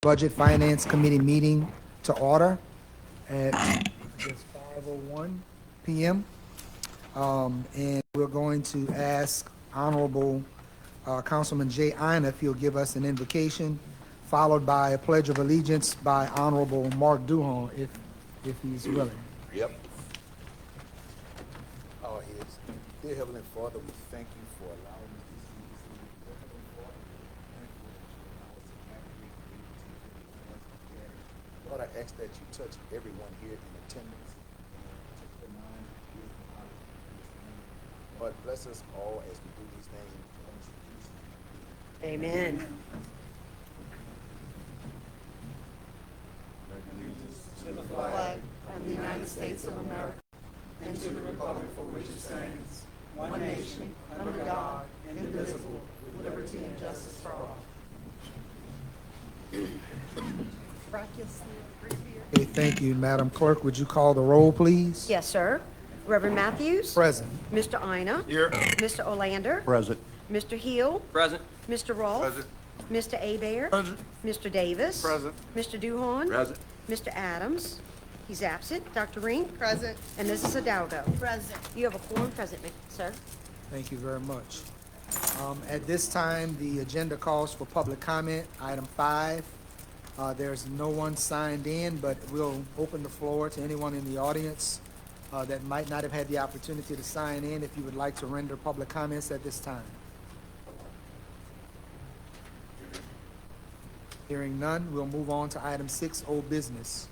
Budget Finance Committee meeting to order at, I guess, 5:01 PM. And we're going to ask Honorable Councilman Jay Ina if he'll give us an invocation, followed by a pledge of allegiance by Honorable Mark Duhon, if he's willing. Yep. Oh, yes. Dear Heavenly Father, we thank you for allowing us to see this evening. Dear Heavenly Father, thank you that you allow us to navigate the day. Lord, I ask that you touch everyone here in attendance and touch their mind, ears, and heart. Lord, bless us all as we do these things in Jesus' name. Amen. To the flag of the United States of America and to the republic for which it stands, one nation, under God, indivisible, with liberty and justice for all. Okay, thank you, Madam Clerk. Would you call the roll, please? Yes, sir. Reverend Matthews. Present. Mr. Ina. Here. Mr. Olander. Present. Mr. Hill. Present. Mr. Rolfe. Present. Mr. Abear. Present. Mr. Davis. Present. Mr. Duhon. Present. Mr. Adams. He's absent. Dr. Rink. Present. And Mrs. Hidalgo. Present. You have a quorum present, sir. Thank you very much. At this time, the agenda calls for public comment. Item 5. There's no one signed in, but we'll open the floor to anyone in the audience that might not have had the opportunity to sign in if you would like to render public comments at this time. Hearing none, we'll move on to item 6, old business.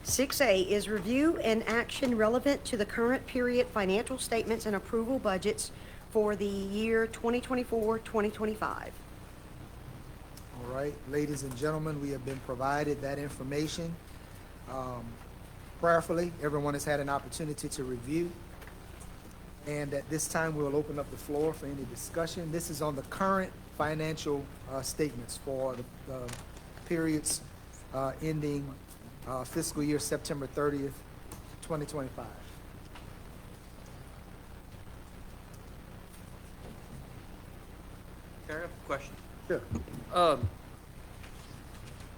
6A is review and action relevant to the current period financial statements and approval budgets for the year 2024-2025. All right, ladies and gentlemen, we have been provided that information. Prayerfully, everyone has had an opportunity to review. And at this time, we'll open up the floor for any discussion. This is on the current financial statements for the periods ending fiscal year September 30th, 2025. Gary, I have a question. Sure.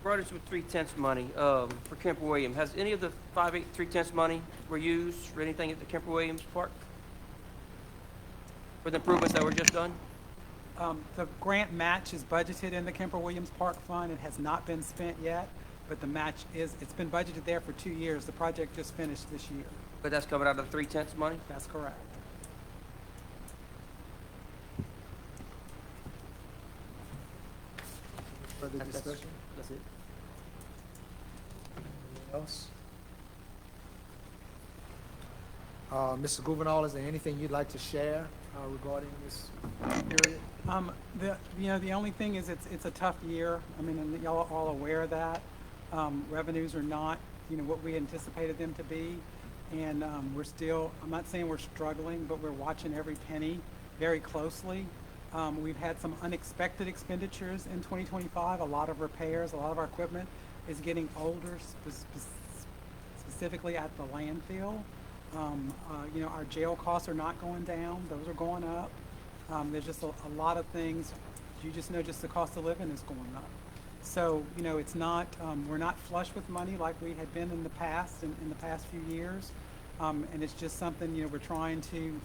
Brought us with 3/10 money for Kemper Williams. Has any of the 5/8 3/10 money were used for anything at the Kemper Williams Park? For the improvements that were just done? The grant match is budgeted in the Kemper Williams Park Fund. It has not been spent yet, but the match it's been budgeted there for 2 years. The project just finished this year. But that's coming out of the 3/10 money? That's correct. Further That's discussion? That's it. Anyone else? Mr. Gouvernail, is there anything you'd like to share regarding this period? The only thing is it's a tough year. I mean, and y'all are all aware of that. Revenues are not, what we anticipated them to be. And we're still, I'm not saying we're struggling, but we're watching every penny very closely. We've had some unexpected expenditures in 2025. A lot of repairs, a lot of our equipment is getting older, specifically at the landfill. Our jail costs are not going down. Those are going up. There's just a lot of things. You just know just the cost of living is going up. So, it's not, we're not flush with money like we had been in the past, in the past few years. And it's just something, we're trying to,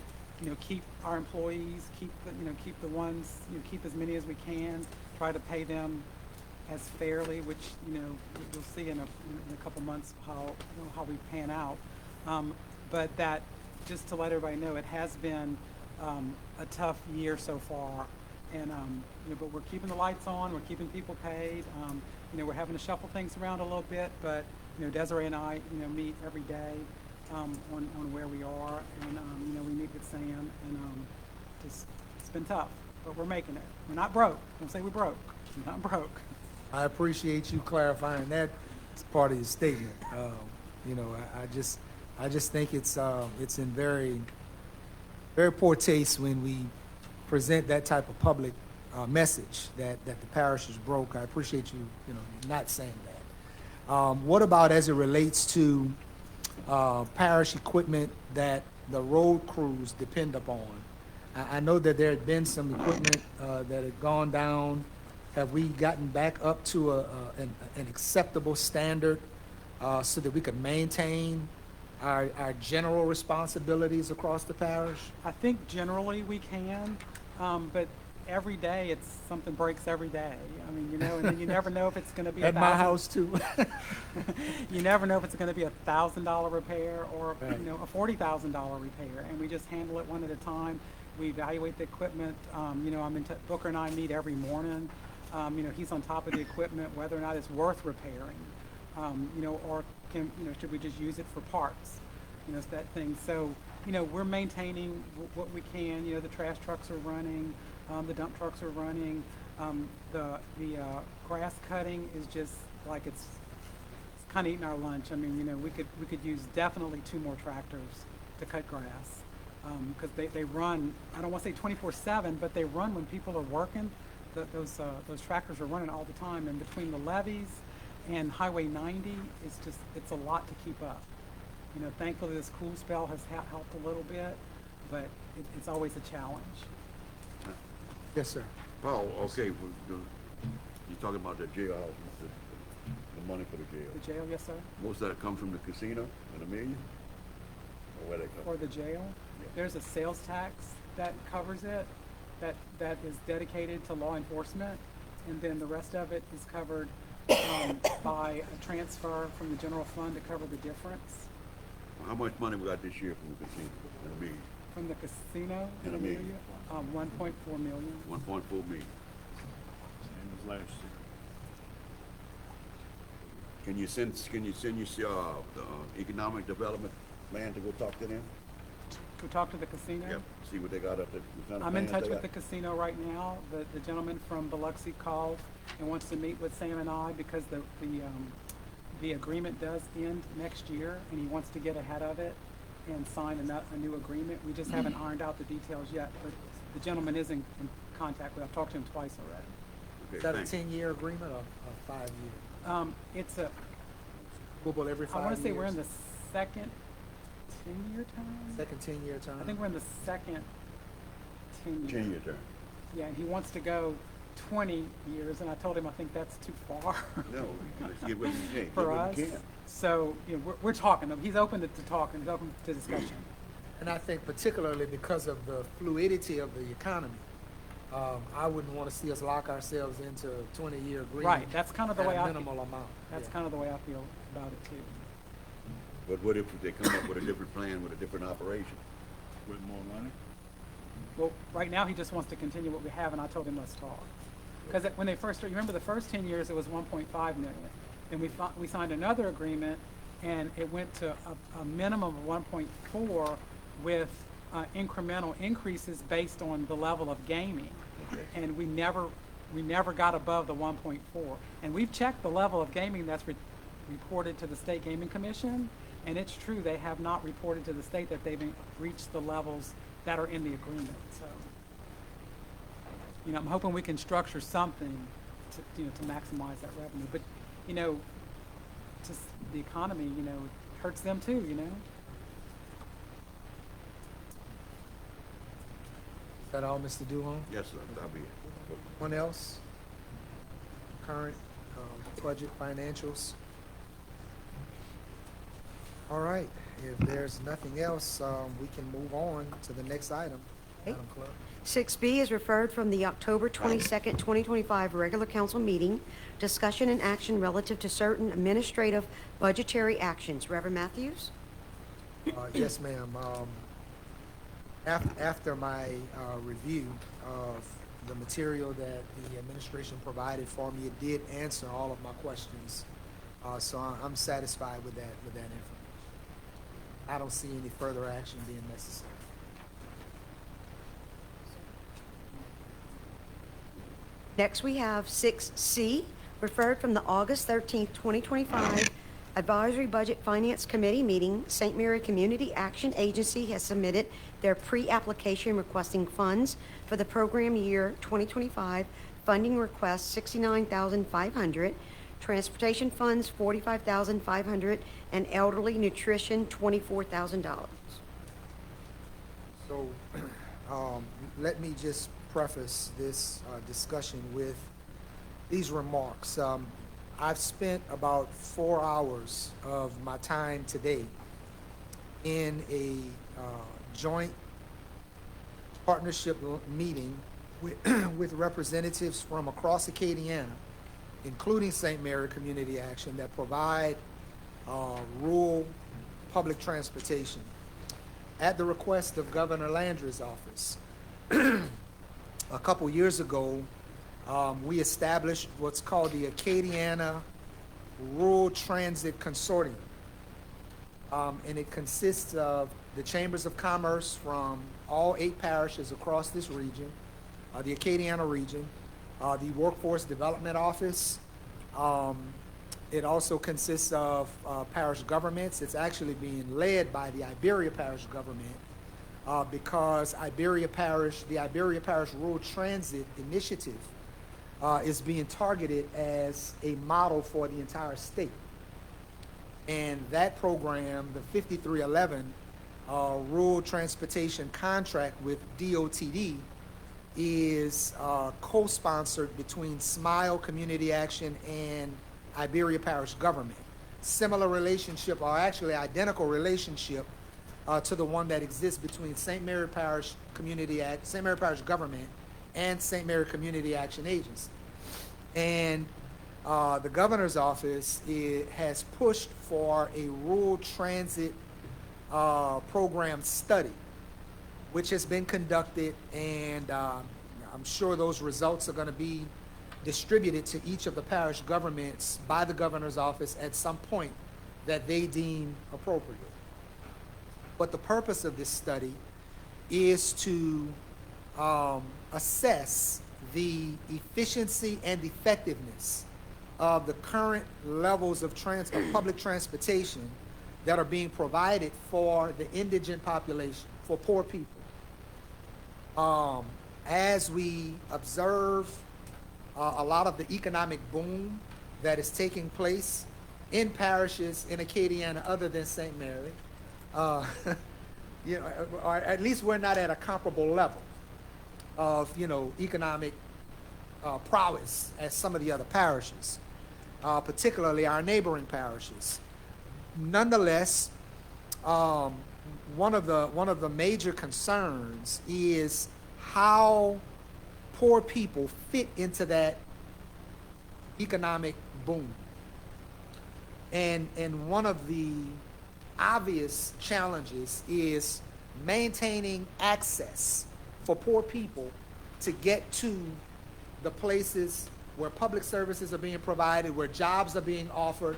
keep our employees, keep the ones, keep as many as we can, try to pay them as fairly, which, you'll see in a couple months how we pan out. But that, just to let everybody know, it has been a tough year so far. And, but we're keeping the lights on, we're keeping people paid. We're having to shuffle things around a little bit, but, Desiree and I, meet every day on where we are. And, we meet with Sam, and it's been tough, but we're making it. We're not broke. Don't say we're broke. We're not broke. I appreciate you clarifying that as part of your statement. I just think it's in very, very poor taste when we present that type of public message that the parish is broke. I appreciate you, not saying that. What about as it relates to parish equipment that the road crews depend upon? I know that there had been some equipment that had gone down have we gotten back up to an acceptable standard so that we could maintain our general responsibilities across the parish? I think generally we can, but every day it's something breaks every day. I mean, you know, and then you never know if it's going to be At my house too. You never know if it's going to be $1,000 repair or Right. you know a $40,000 repair, and we just handle it one at a time. We evaluate the equipment. You know, Booker and I meet every morning. You know, he's on top of the equipment, whether or not it's worth repairing. You know, or should we just use it for parts? You know, it's that thing. So, you know, we're maintaining what we can. You know, the trash trucks are running, the dump trucks are running. The grass cutting is just like it's kind of eating our lunch. I mean, you know, we could use definitely 2 more tractors to cut grass because they run. I don't want to say 24/7, but they run when people are working. Those tractors are running all the time, and between the levees and Highway 90, it's a lot to keep up. You know, thankfully this cool spell has helped a little bit, but it's always a challenge. Yes, sir. Paul, okay, you're talking about the jailhouse, the money for the jail. The jail, yes, sir? Most of that comes from the casino in Amelia? Or where they come For the jail, there's a sales tax that covers it, that is dedicated to law enforcement, and then the rest of it is covered by a transfer from the general fund to cover the difference. How much money we got this year from the casino in Amelia? From the casino In in Amelia. Amelia, 1.4 million. 1.4 million. Same as last year. Can you send the economic development plan to go talk to them? To talk to the casino? Yep, see what they got up there. what kind of I'm in plans touch they with the got. casino right now. The gentleman from Biloxi called and wants to meet with Sam and I because the agreement does end next year, and he wants to get ahead of it and sign a new agreement. We just haven't ironed out the details yet, but the gentleman is in contact with. I've talked to him twice already. Is Okay, that a thanks. 10-year agreement or 5 year? It's a. Doable every 5 years? I want to say we're in the second 10-year term. Second 10-year term? I think we're in the second 10-year. 10-year term. Yeah, and he wants to go 20 years, and I told him I think that's too far. No, let's get what you can. Get For what us. you can. So, you know, we're talking. He's open to talking. He's open to discussion. And I think particularly because of the fluidity of the economy, I wouldn't want to see us lock ourselves into a 20-year agreement. Right. That's kind of the at way a I minimal feel. amount. That's Yeah. kind of the way I feel about it too. But what if they come up with a different plan with a different operation? With more money? Well, right now he just wants to continue what we have, and I told him let's talk. Because when they first started, remember the first 10 years it was 1.5 million. Then we signed another agreement, and it went to a minimum of 1.4 with incremental increases based on the level of gaming. And we never got above the 1.4. And we've checked the level of gaming that's reported to the State Gaming Commission, and it's true, they have not reported to the state that they've reached the levels that are in the agreement. So, you know, I'm hoping we can structure something to maximize that revenue. But, you know, just the economy, you know, hurts them too, you know. Is that all, Mr. Duhon? Yes, sir, that'll be it. Anyone else? Current budget financials? All right, if there's nothing else, we can move on to the next item, Madam Clerk. 6B is referred from the October 22nd, 2025 regular council meeting, discussion and action relative to certain administrative budgetary actions. Reverend Matthews? Yes, ma'am. After my review of the material that the administration provided for me, it did answer all of my questions. So I'm satisfied with that information. I don't see any further action being necessary. Next, we have 6C, referred from the August 13th, 2025 Advisory Budget Finance Committee meeting. St. Mary Community Action Agency has submitted their pre-application requesting funds for the program year 2025. Funding request $69,500, transportation funds $45,500, and elderly nutrition $24,000. So, let me just preface this discussion with these remarks. I've spent about 4 hours of my time today in a joint partnership meeting with, with representatives from across Acadiana, including St. Mary Community Action, that provide rural public transportation at the request of Governor Landry's office. A couple years ago, we established what's called the Acadiana Rural Transit Consortium. And it consists of the chambers of commerce from all 8 parishes across this region, the Acadiana region, the Workforce Development Office. It also consists of parish governments. It's actually being led by the Iberia Parish government because the Iberia Parish Rural Transit Initiative is being targeted as a model for the entire state. And that program, the 5311 Rural Transportation Contract with DOTD, is co-sponsored between Smile Community Action and Iberia Parish government. Similar relationship, or actually identical relationship, to the one that exists between St. Mary Parish St. Mary Parish government and St. Mary Community Action Agency. And the governor's office has pushed for a rural transit program study, which has been conducted, and I'm sure those results are going to be distributed to each of the parish governments by the governor's office at some point that they deem appropriate. But the purpose of this study is to assess the efficiency and effectiveness of the current levels of public transportation that are being provided for the indigent population, for poor people. As we observe a lot of the economic boom that is taking place in parishes in Acadiana other than St. Mary, or at least we're not at a comparable level of, economic prowess as some of the other parishes, particularly our neighboring parishes. Nonetheless, one of the major concerns is how poor people fit into that economic boom. And one of the obvious challenges is maintaining access for poor people to get to the places where public services are being provided, where jobs are being offered.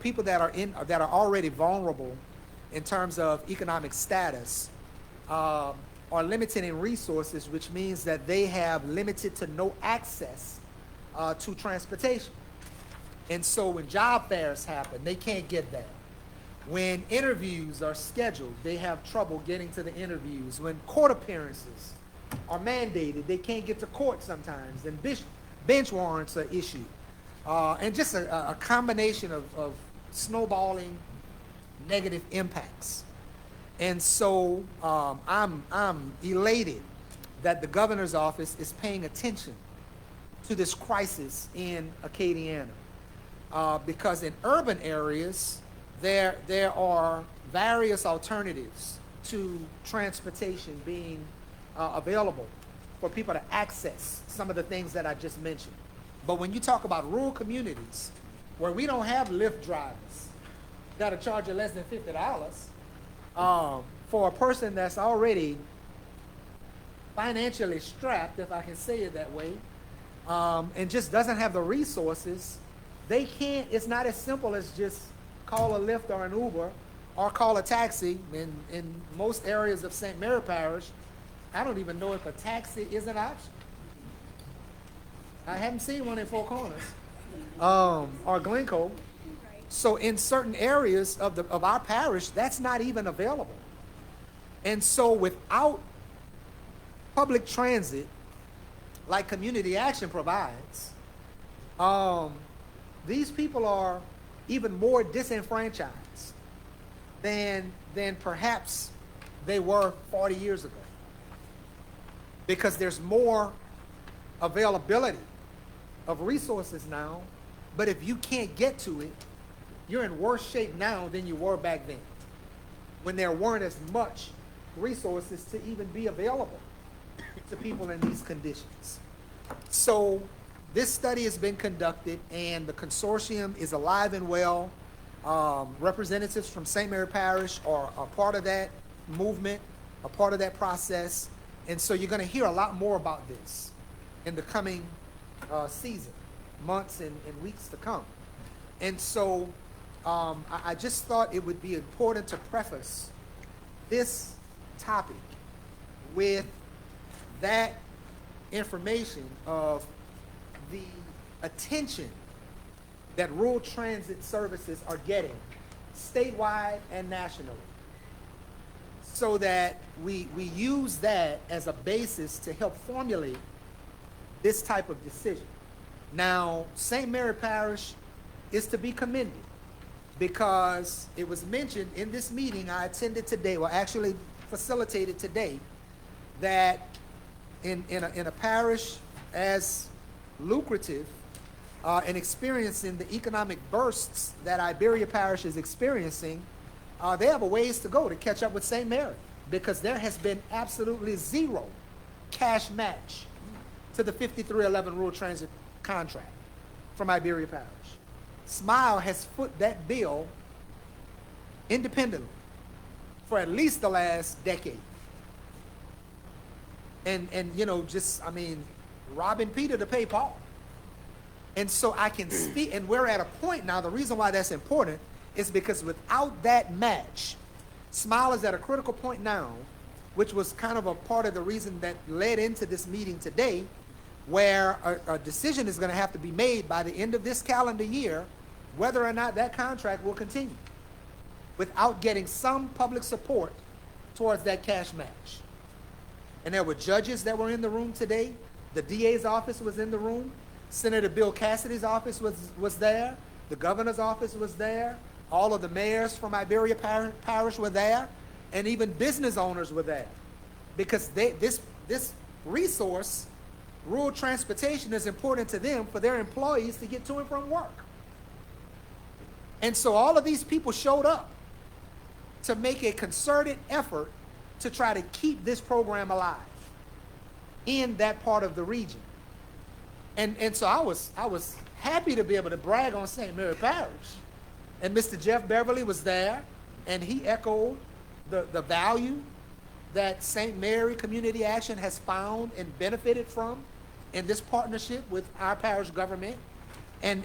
People that are already vulnerable in terms of economic status are limited in resources, which means that they have limited to no access to transportation. And so when job fairs happen, they can't get there. When interviews are scheduled, they have trouble getting to the interviews. When court appearances are mandated, they can't get to court sometimes, and bench warrants are issued. And just a combination of snowballing negative impacts. And so I'm elated that the governor's office is paying attention to this crisis in Acadiana. Because in urban areas, there are various alternatives to transportation being available for people to access some of the things that I just mentioned. But when you talk about rural communities where we don't have Lyft drivers that'll charge you less than $50 for a person that's already financially strapped, if I can say it that way, and just doesn't have the resources, it's not as simple as just call a Lyft or an Uber or call a taxi. In most areas of St. Mary Parish, I don't even know if a taxi is an option. I haven't seen one in Four Corners or Glencoe. So in certain areas of our parish, that's not even available. And so without public transit, like Community Action provides, these people are even more disenfranchised than perhaps they were 40 years ago. Because there's more availability of resources now, but if you can't get to it, you're in worse shape now than you were back then, when there weren't as much resources to even be available to people in these conditions. So this study has been conducted, and the consortium is alive and well. Representatives from St. Mary Parish are part of that movement, a part of that process. And so you're going to hear a lot more about this in the coming season, months and weeks to come. And so I just thought it would be important to preface this topic with that information of the attention that rural transit services are getting statewide and nationally, so that we use that as a basis to help formulate this type of decision. Now, St. Mary Parish is to be commended, because it was mentioned in this meeting I attended today, well, actually facilitated today, that in a parish as lucrative and experiencing the economic bursts that Iberia Parish is experiencing, they have a ways to go to catch up with St. Mary, because there has been absolutely zero cash match to the 5311 rural transit contract from Iberia Parish. Smile has foot that bill independently for at least the last decade. And you know, just, I mean, robbing Peter to pay Paul. And so I can speak, and we're at a point now, the reason why that's important is because without that match, Smile is at a critical point now, which was kind of a part of the reason that led into this meeting today, where a decision is going to have to be made by the end of this calendar year, whether or not that contract will continue, without getting some public support towards that cash match. And there were judges that were in the room today. The DA's office was in the room. Senator Bill Cassidy's office was there. The governor's office was there. All of the mayors from Iberia Parish were there. And even business owners were there. Because this resource, rural transportation, is important to them for their employees to get to and from work. And so all of these people showed up to make a concerted effort to try to keep this program alive in that part of the region. And so I was happy to be able to brag on St. Mary Parish. And Mr. Jeff Beverly was there, and he echoed the value that St. Mary Community Action has found and benefited from in this partnership with our parish government, and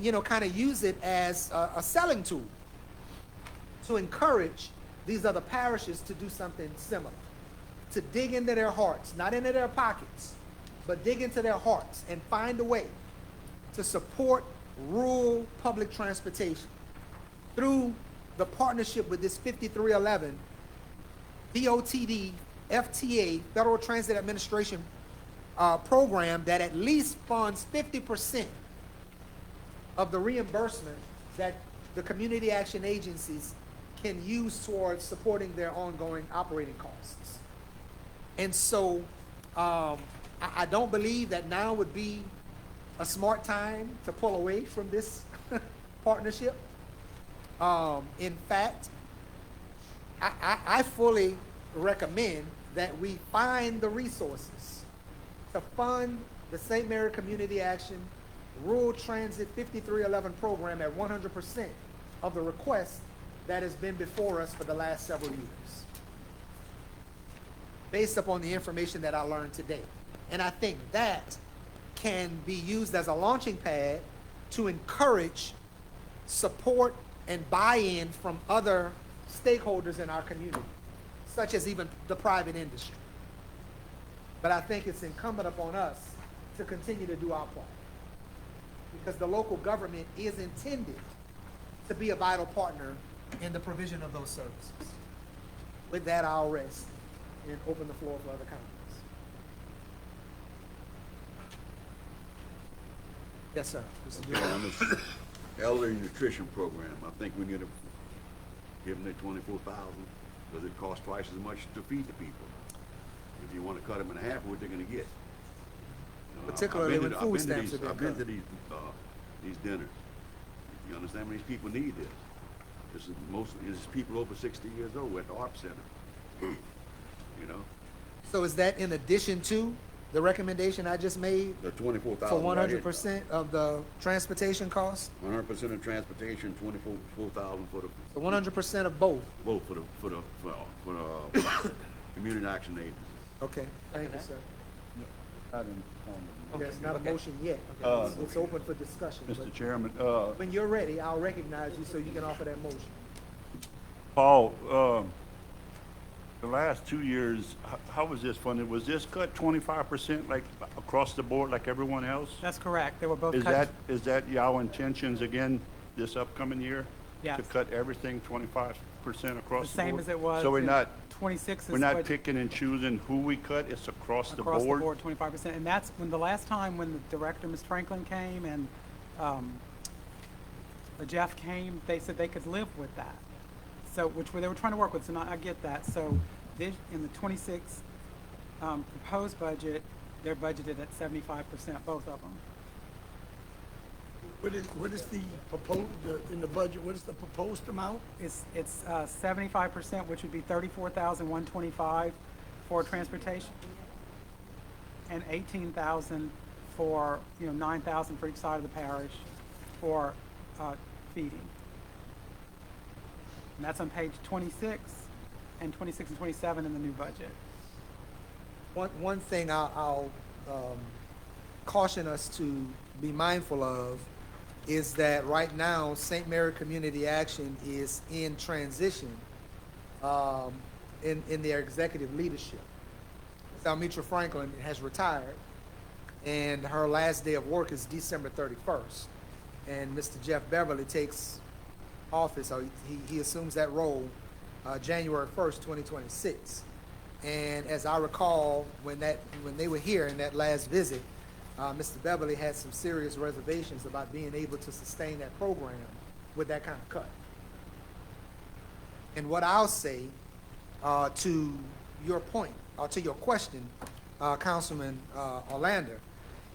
you know, kind of use it as a selling tool to encourage these other parishes to do something similar, to dig into their hearts, not into their pockets, but dig into their hearts and find a way to support rural public transportation through the partnership with this 5311 DOTD FTA, Federal Transit Administration program, that at least funds 50% of the reimbursement that the community action agencies can use towards supporting their ongoing operating costs. And so I don't believe that now would be a smart time to pull away from this partnership. In fact, I fully recommend that we find the resources to fund the St. Mary Community Action Rural Transit 5311 program at 100% of the request that has been before us for the last several years, based upon the information that I learned today. And I think that can be used as a launching pad to encourage support and buy-in from other stakeholders in our community, such as even the private industry. But I think it's incumbent upon us to continue to do our part, because the local government is intended to be a vital partner in the provision of those services. With that, I'll rest and open the floor for other comments. Yes, sir. Mr. Dewey. On this elderly nutrition program, I think we need to give them the $24,000, because it costs twice as much to feed the people. If you want to cut them in half, what they're going to get. You know, particularly when food stamps have been I've been to cut. these dinners. You understand how many people need this? This is people over 60 years old at the ARP Center. You know, So is that in addition to the recommendation I just made the 24,000. for 100% of the transportation costs? 100% of transportation, 24,000 for the. So 100% of both? Both for the community action agency. Okay, thank you, sir. Not in, There's not a motion yet. It's open for discussion. Mr. but Chairman, When you're ready, I'll recognize you so you can offer that motion. Paul, the last 2 years, how was this funded? Was this cut 25% like across the board like everyone else? That's correct. They were both Is cut. that y'all intentions again this upcoming year? Yes. To cut everything 25% across the board? The same as it was. So we're in not, 26 is we're not what- picking and choosing who we cut, it's across the Across the board? board, 25%. And that's when the last time when the director, Ms. Franklin, came and Jeff came, they said they could live with that. So, they were trying to work with, so now I get that. So this, in the 26 proposed budget, they're budgeted at 75%, both of them. What is the proposed, in the budget, what is the proposed amount? It's 75%, which would be 34,125 for transportation, and 18,000 for, 9,000 for each side of the parish for feeding. And that's on page 26 and 26 and 27 in the new budget. One thing I'll caution us to be mindful of is that right now, St. Mary Community Action is in transition in their executive leadership. Amelia Franklin has retired, and her last day of work is December 31st. And Mr. Jeff Beverly takes office, or he assumes that role January 1st, 2026. And as I recall, when they were here in that last visit, Mr. Beverly had some serious reservations about being able to sustain that program with that kind of cut. And what I'll say to your point, or to your question, Councilman Orlando,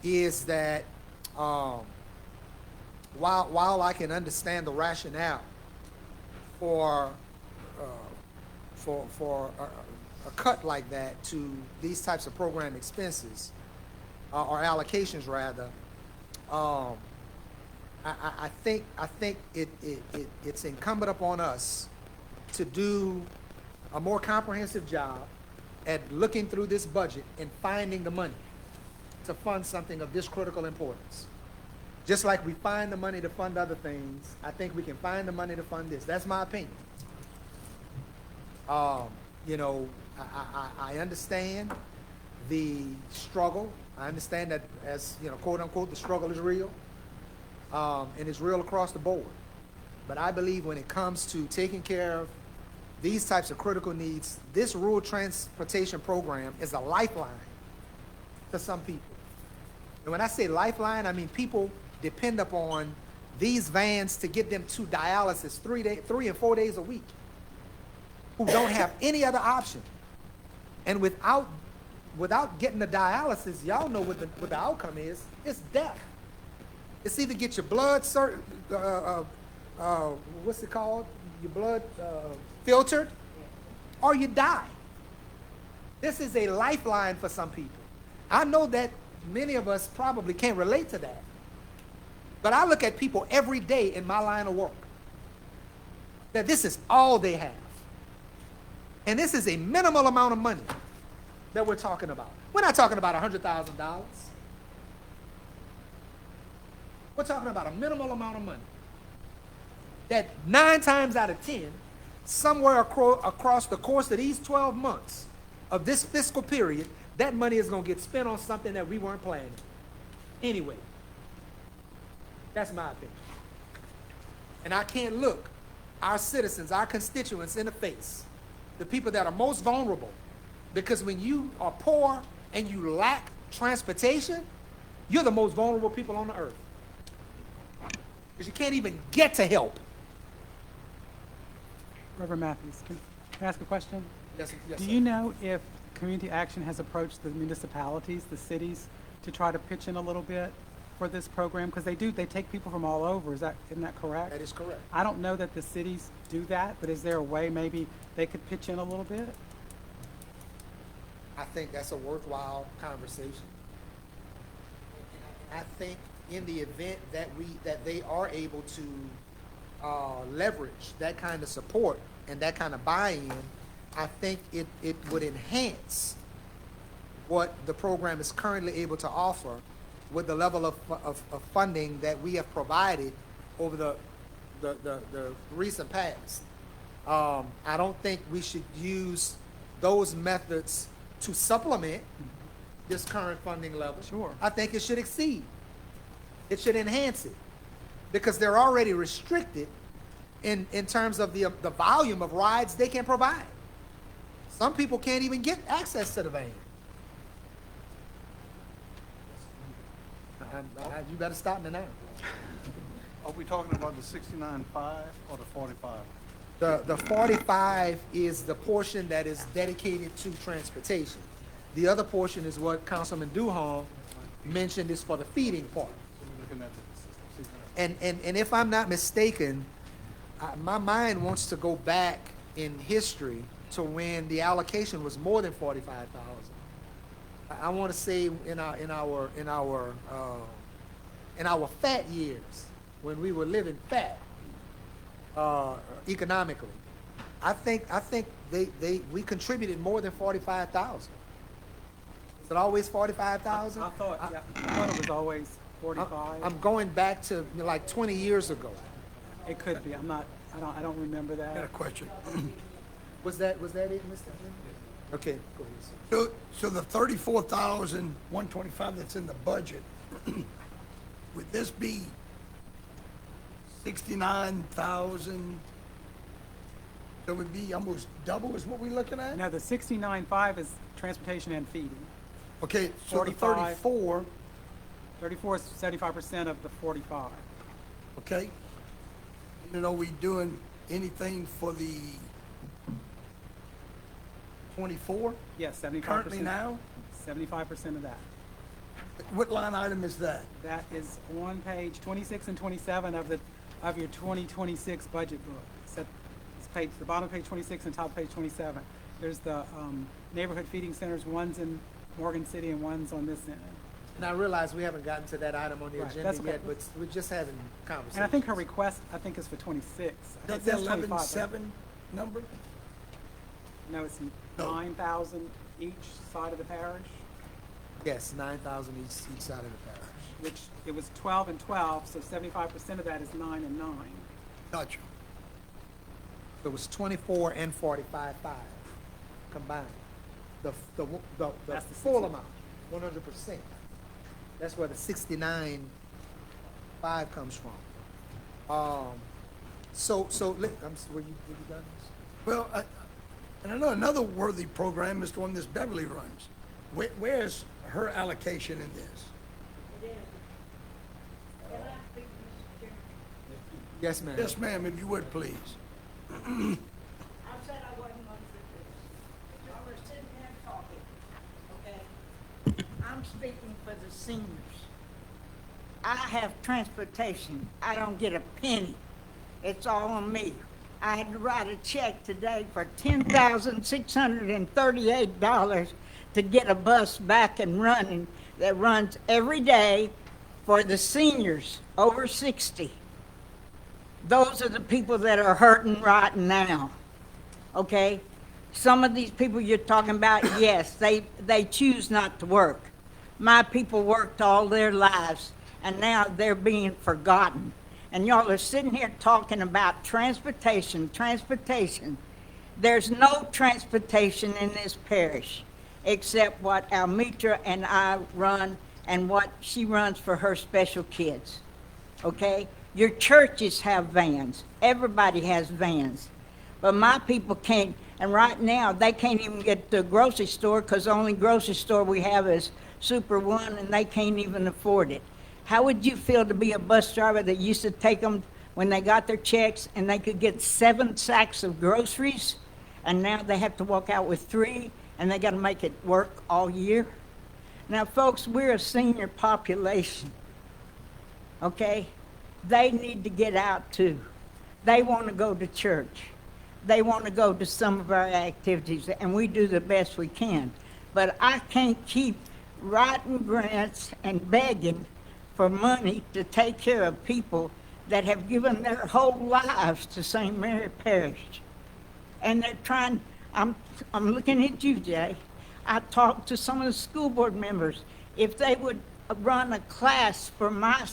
is that while I can understand the rationale for a cut like that to these types of program expenses, or allocations rather, I think it's incumbent upon us to do a more comprehensive job at looking through this budget and finding the money to fund something of this critical importance. Just like we find the money to fund other things, I think we can find the money to fund this. That's my opinion. I understand the struggle. I understand that, as quote unquote, the struggle is real, and it's real across the board. But I believe when it comes to taking care of these types of critical needs, this rural transportation program is a lifeline to some people. And when I say lifeline, I mean people depend upon these vans to get them to dialysis 3 and 4 days a week, who don't have any other option. And without getting the dialysis, y'all know what the outcome is. It's death. It's either get your blood, what's it called? Your blood filtered, or you die. This is a lifeline for some people. I know that many of us probably can't relate to that. But I look at people every day in my line of work that this is all they have. And this is a minimal amount of money that we're talking about. We're not talking about $100,000. We're talking about a minimal amount of money that 9 times out of 10, somewhere across the course of these 12 months of this fiscal period, that money is going to get spent on something that we weren't planning. Anyway, that's my opinion. And I can't look our citizens, our constituents in the face, the people that are most vulnerable, because when you are poor and you lack transportation, you're the most vulnerable people on the earth. Because you can't even get to help. Reverend Matthews, can I ask a question? Yes, Do you know if Community Action has approached the municipalities, the cities, to try to pitch in a little bit for this program? Because they take people from all over, isn't that correct? That is correct. I don't know that the cities do that, but is there a way maybe they could pitch in a little bit? I think that's a worthwhile conversation. I think in the event that they are able to leverage that kind of support and that kind of buy-in, I think it would enhance what the program is currently able to offer with the level of funding that we have provided over the recent past. I don't think we should use those methods to supplement this current funding level. Sure. I think it should exceed. It should enhance it, because they're already restricted in terms of the volume of rides they can provide. Some people can't even get access to the van. You better stop me now. Are we talking about the 69.5 or the 45? The 45 is the portion that is dedicated to transportation. The other portion is what Councilman Duhon mentioned, is for the feeding part. So we're looking at the 69. And if I'm not mistaken, my mind wants to go back in history to when the allocation was more than 45,000. I want to say in our fat years, when we were living fat economically, I think we contributed more than 45,000. Is it always 45,000? I thought it was always 45. I'm going back to like 20 years ago. It could be. I don't remember I got a that. question. Was that it, Mr. Jim? Okay, go ahead, sir. So the 34,125 that's in the budget, would this be 69,000? That would be almost double is what we're looking at? No, the 69.5 is transportation and feeding. Okay, so the 45. 34, 34 is 75% of the 45. okay? And are we doing anything for the 24 Yes, 75%. currently now? 75% of that. What line item is that? That is on page 26 and 27 of your 2026 budget book. It's page, the bottom of page 26 and top of page 27. There's the neighborhood feeding centers, one's in Morgan City and one's on this end. And I realize we haven't gotten to that item on the Right, agenda that's okay. yet, but we're just having conversations. And I think her request, is for 26. That's It the says 25, but- 11,700 number? No, it's No. 9,000 each side of the parish, Yes, 9,000 each side of the parish. which it was 12 and 12, so 75% of that is 9 and 9. Gotcha. It was 24 and 45.5 combined. The That's the full 60. amount, 100%. That's where the 69.5 comes from. Were you done? Well, and I know another worthy program is the one Miss Beverly runs. Where's her allocation in this? Yes, ma'am. Yes, ma'am, if you would, please. I said I wasn't going to do this. Y'all are sitting there talking, okay? I'm speaking for the seniors. I have transportation. I don't get a penny. It's all on me. I had to write a check today for $10,638 to get a bus back and running that runs every day for the seniors over 60. Those are the people that are hurting right now, okay? Some of these people you're talking about, yes, they choose not to work. My people worked all their lives, and now they're being forgotten. And y'all are sitting here talking about transportation. There's no transportation in this parish, except what Amelia and I run and what she runs for her special kids, okay? Your churches have vans. Everybody has vans. But my people can't, and right now, they can't even get to the grocery store because the only grocery store we have is Super One, and they can't even afford it. How would you feel to be a bus driver that used to take them when they got their checks and they could get 7 sacks of groceries, and now they have to walk out with 3, and they got to make it work all year? Now, folks, we're a senior population, okay? They need to get out too. They want to go to church. They want to go to some of our activities, and we do the best we can. But I can't keep writing grants and begging for money to take care of people that have given their whole lives to St. Mary Parish. And they're trying, I'm looking at you, Jay. I talked to some of the school board members. If they would run a class for my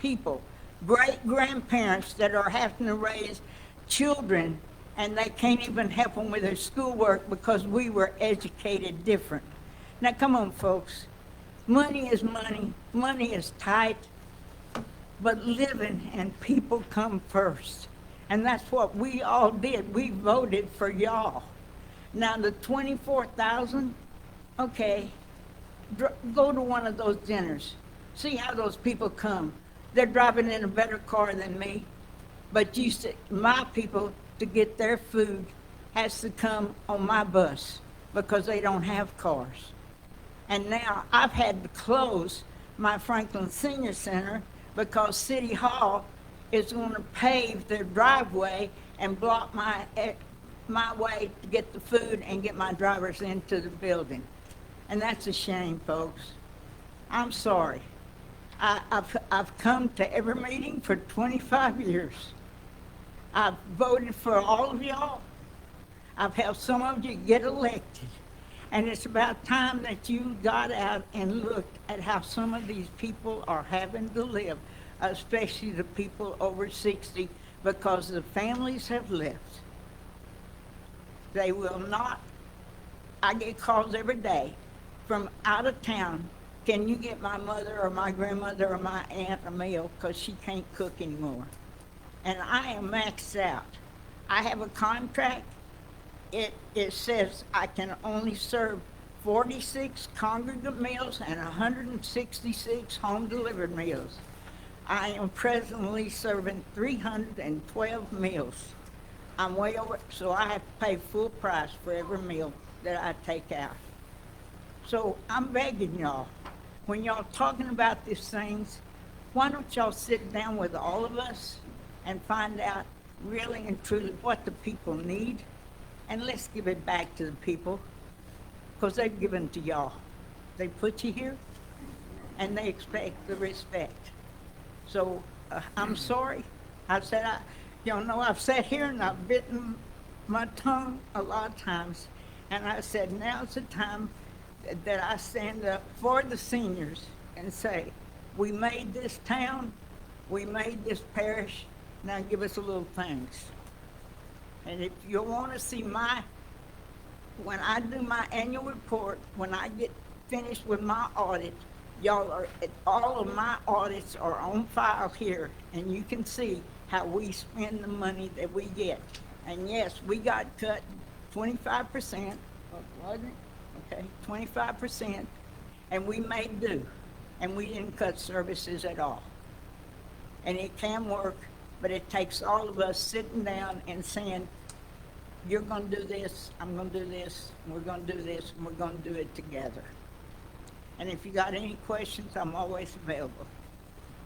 people, great-grandparents that are having to raise children, and they can't even help them with their schoolwork because we were educated different. Now, come on, folks. Money is money. Money is tight. But living and people come first. And that's what we all did. We voted for y'all. Now, the 24,000, okay, go to one of those dinners. See how those people come. They're driving in a better car than me. But you said my people, to get their food, has to come on my bus because they don't have cars. And now I've had to close my Franklin Senior Center because City Hall is going to pave their driveway and block my way to get the food and get my drivers into the building. And that's a shame, folks. I'm sorry. I've come to every meeting for 25 years. I've voted for all of y'all. I've helped some of you get elected. And it's about time that you got out and looked at how some of these people are having to live, especially the people over 60, because the families have left. They will not. I get calls every day from out of town. Can you get my mother or my grandmother or my aunt a meal because she can't cook anymore? And I am maxed out. I have a contract. It says I can only serve 46 congregate meals and 166 home delivered meals. I am presently serving 312 meals. I'm way over, so I have to pay full price for every meal that I take out. So I'm begging y'all, when y'all talking about these things, why don't y'all sit down with all of us and find out really and truly what the people need, and let's give it back to the people, because they've given to y'all. They put you here, and they expect the respect. So I'm sorry. I've sat here and I've bitten my tongue a lot of times, and I said, now's the time that I stand up for the seniors and say, we made this town, we made this parish, now give us a little thanks. And if you want to see when I do my annual report, when I get finished with my audit, all of my audits are on file here, and you can see how we spend the money that we get. And yes, we got cut 25%, wasn't it? Okay, 25%, and we made do, and we didn't cut services at all. And it can work, but it takes all of us sitting down and saying, you're going to do this, I'm going to do this, and we're going to do this, and we're going to do it together. And if you got any questions, I'm always available.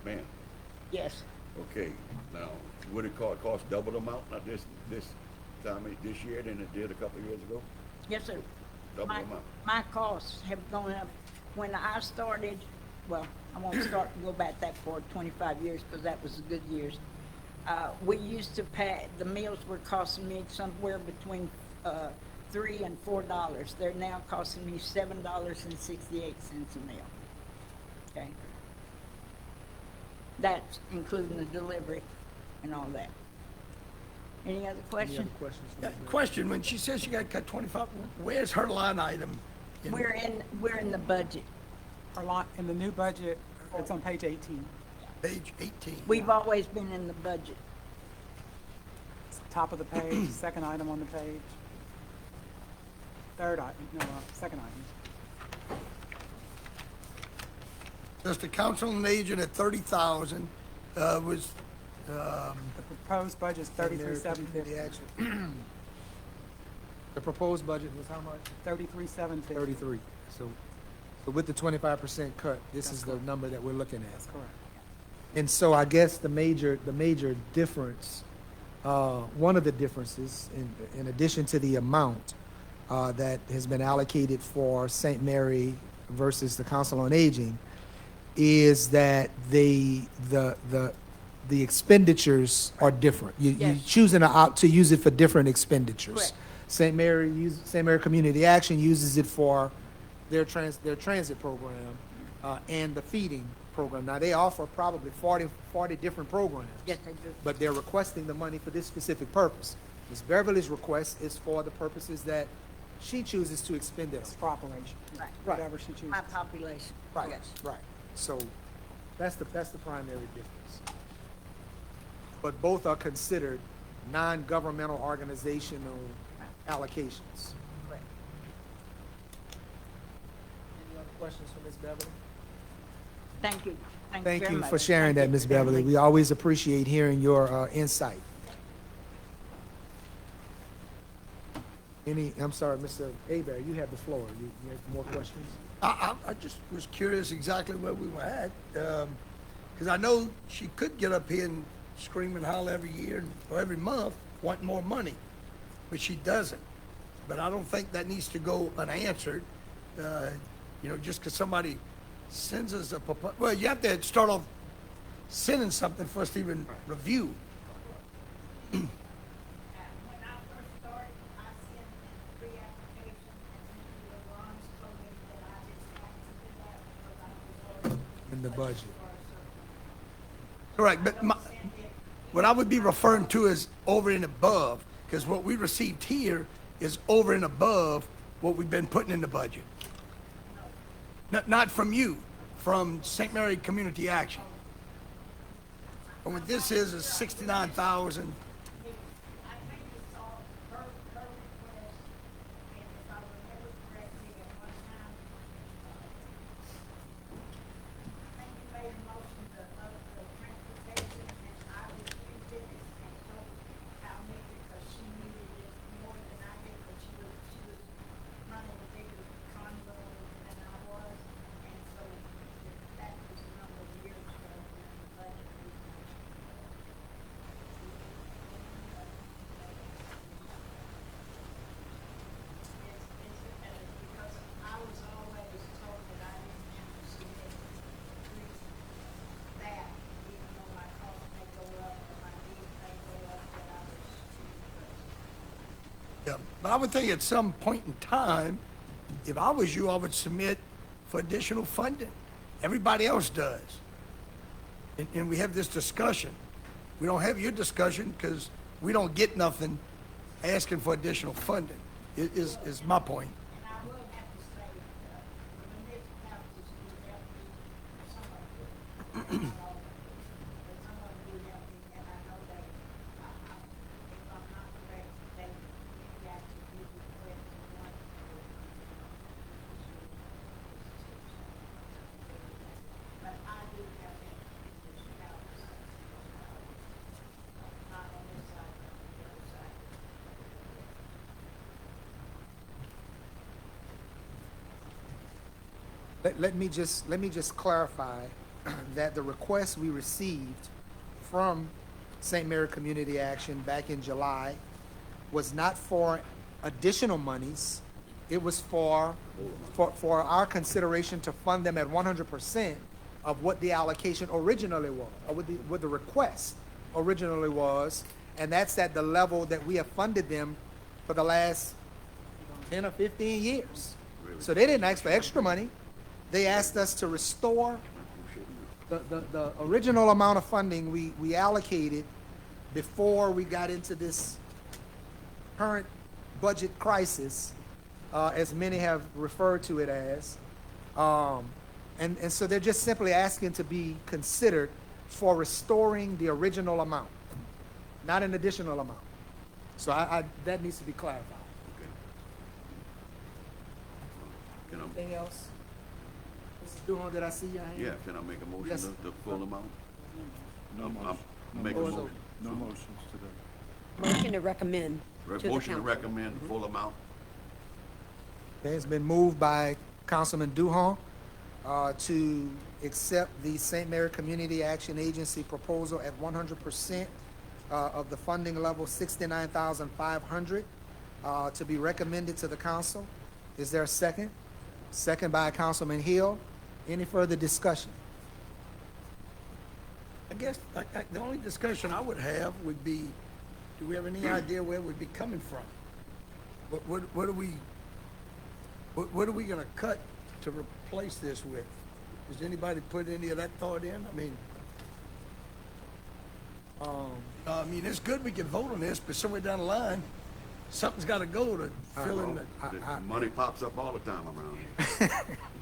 Ma'am, Yes. okay, now, what it cost double the amount, not this time, this year than it did a couple of years ago? Yes, sir. Double the amount. My costs have gone up. When I started, well, I won't start to go back that far, 25 years, because that was the good years. We used to pay, the meals were costing me somewhere between $3 and $4. They're now costing me $7.68 a meal. Okay? That's including the delivery and all that. Any other questions? Yeah, question, when she says she got cut 25, where's her line item? We're in the budget. In the new budget, it's on page 18. Page 18. We've always been in the budget. It's top of the page, second item on the page. Second item. Just the council and agent at 30,000 was, The proposed budget is 33,750. The proposed budget was how much? 33,750. 33. So But with the 25% cut, this is the number that we're looking at. That's correct. And so I guess the major difference, one of the differences, in addition to the amount that has been allocated for St. Mary versus the Council on Aging, is that the expenditures are different. You're Yes. choosing to use it for different expenditures. Correct. St. Mary Community Action uses it for their transit program and the feeding program. Now, they offer probably 40 different programs. Yes, they do. But they're requesting the money for this specific purpose. Ms. Beverly's request is for the purposes that she chooses to expend it It's on. population, Right. whatever she chooses. My population. Right, Yes. right. So that's the primary difference. But both are considered non-governmental organizational allocations. Correct. Any other questions for Ms. Beverly? Thank you. Thank very you much. for sharing Thank that, you. Ms. Beverly. We always appreciate hearing your insight. I'm sorry, Mr. Abear, you have the floor. You have more questions? I just was curious exactly where we were at, because I know she could get up here and scream and holler every year or every month, wanting more money, but she doesn't. But I don't think that needs to go unanswered, just because somebody sends us a proposal. Well, you have to start off sending something for us to even review. When I first started, I sent in 3 applications, and then the ones told me that I just had to do that because I was already In the budget. Correct, but what I would be referring to is over and above, because what we received here is over and above what we've been putting in the budget. Not from you, from St. Mary Community Action. And what this is 69,000. I think you saw her request, and if I remember correctly, at one time, I think you made a motion to up the transportation, and I refused it and told Amelia because she needed it more than I did, but she was running a bigger convo than I was, and so that was a number of years ago, and the budget was because I was always told that I didn't have to submit that, even though my cost may go up or my needs may go up, that I was Yeah, but I would think at some point in time, if I was you, I would submit for additional funding. Everybody else does. And we have this discussion. We don't have your discussion because we don't get nothing asking for additional funding, is my point. and I will have to say, the municipalities do help me, some of them, not all of them, but some of them do help me, and I know that, if I'm not correct, they actually do request one. But I do have that municipalities, not on this side, but on the other side. Let me just clarify that the request we received from St. Mary Community Action back in July was not for additional monies. It was for our consideration to fund them at 100% of what the allocation originally was, or what the request originally was, and that's at the level that we have funded them for the last 10 or 15 years. So they didn't ask for extra money. They asked us to restore the original amount of funding we allocated before we got into this current budget crisis, as many have referred to it as. And so they're just simply asking to be considered for restoring the original amount, not an additional amount. So that needs to be clarified. Can I, Anything else? Mrs. Duhon, did I see your hand? yeah, can I make a motion Yes. the full amount? No I'm motion. make a Floor is motion. No motions today. Motion to recommend to the Motion to council. recommend the full amount. Okay, it's been moved by Councilman Duhon to accept the St. Mary Community Action Agency proposal at 100% of the funding level, 69,500, to be recommended to the council. Is there a second? Second by Councilman Hill. Any further discussion? I guess the only discussion I would have would be, do we have any idea where we'd be coming from? What are we gonna cut to replace this with? Does anybody put any of that thought in? I mean, it's good we can vote on this, but somewhere down the line, something's gotta go to fill in the, The money pops up all the time around here.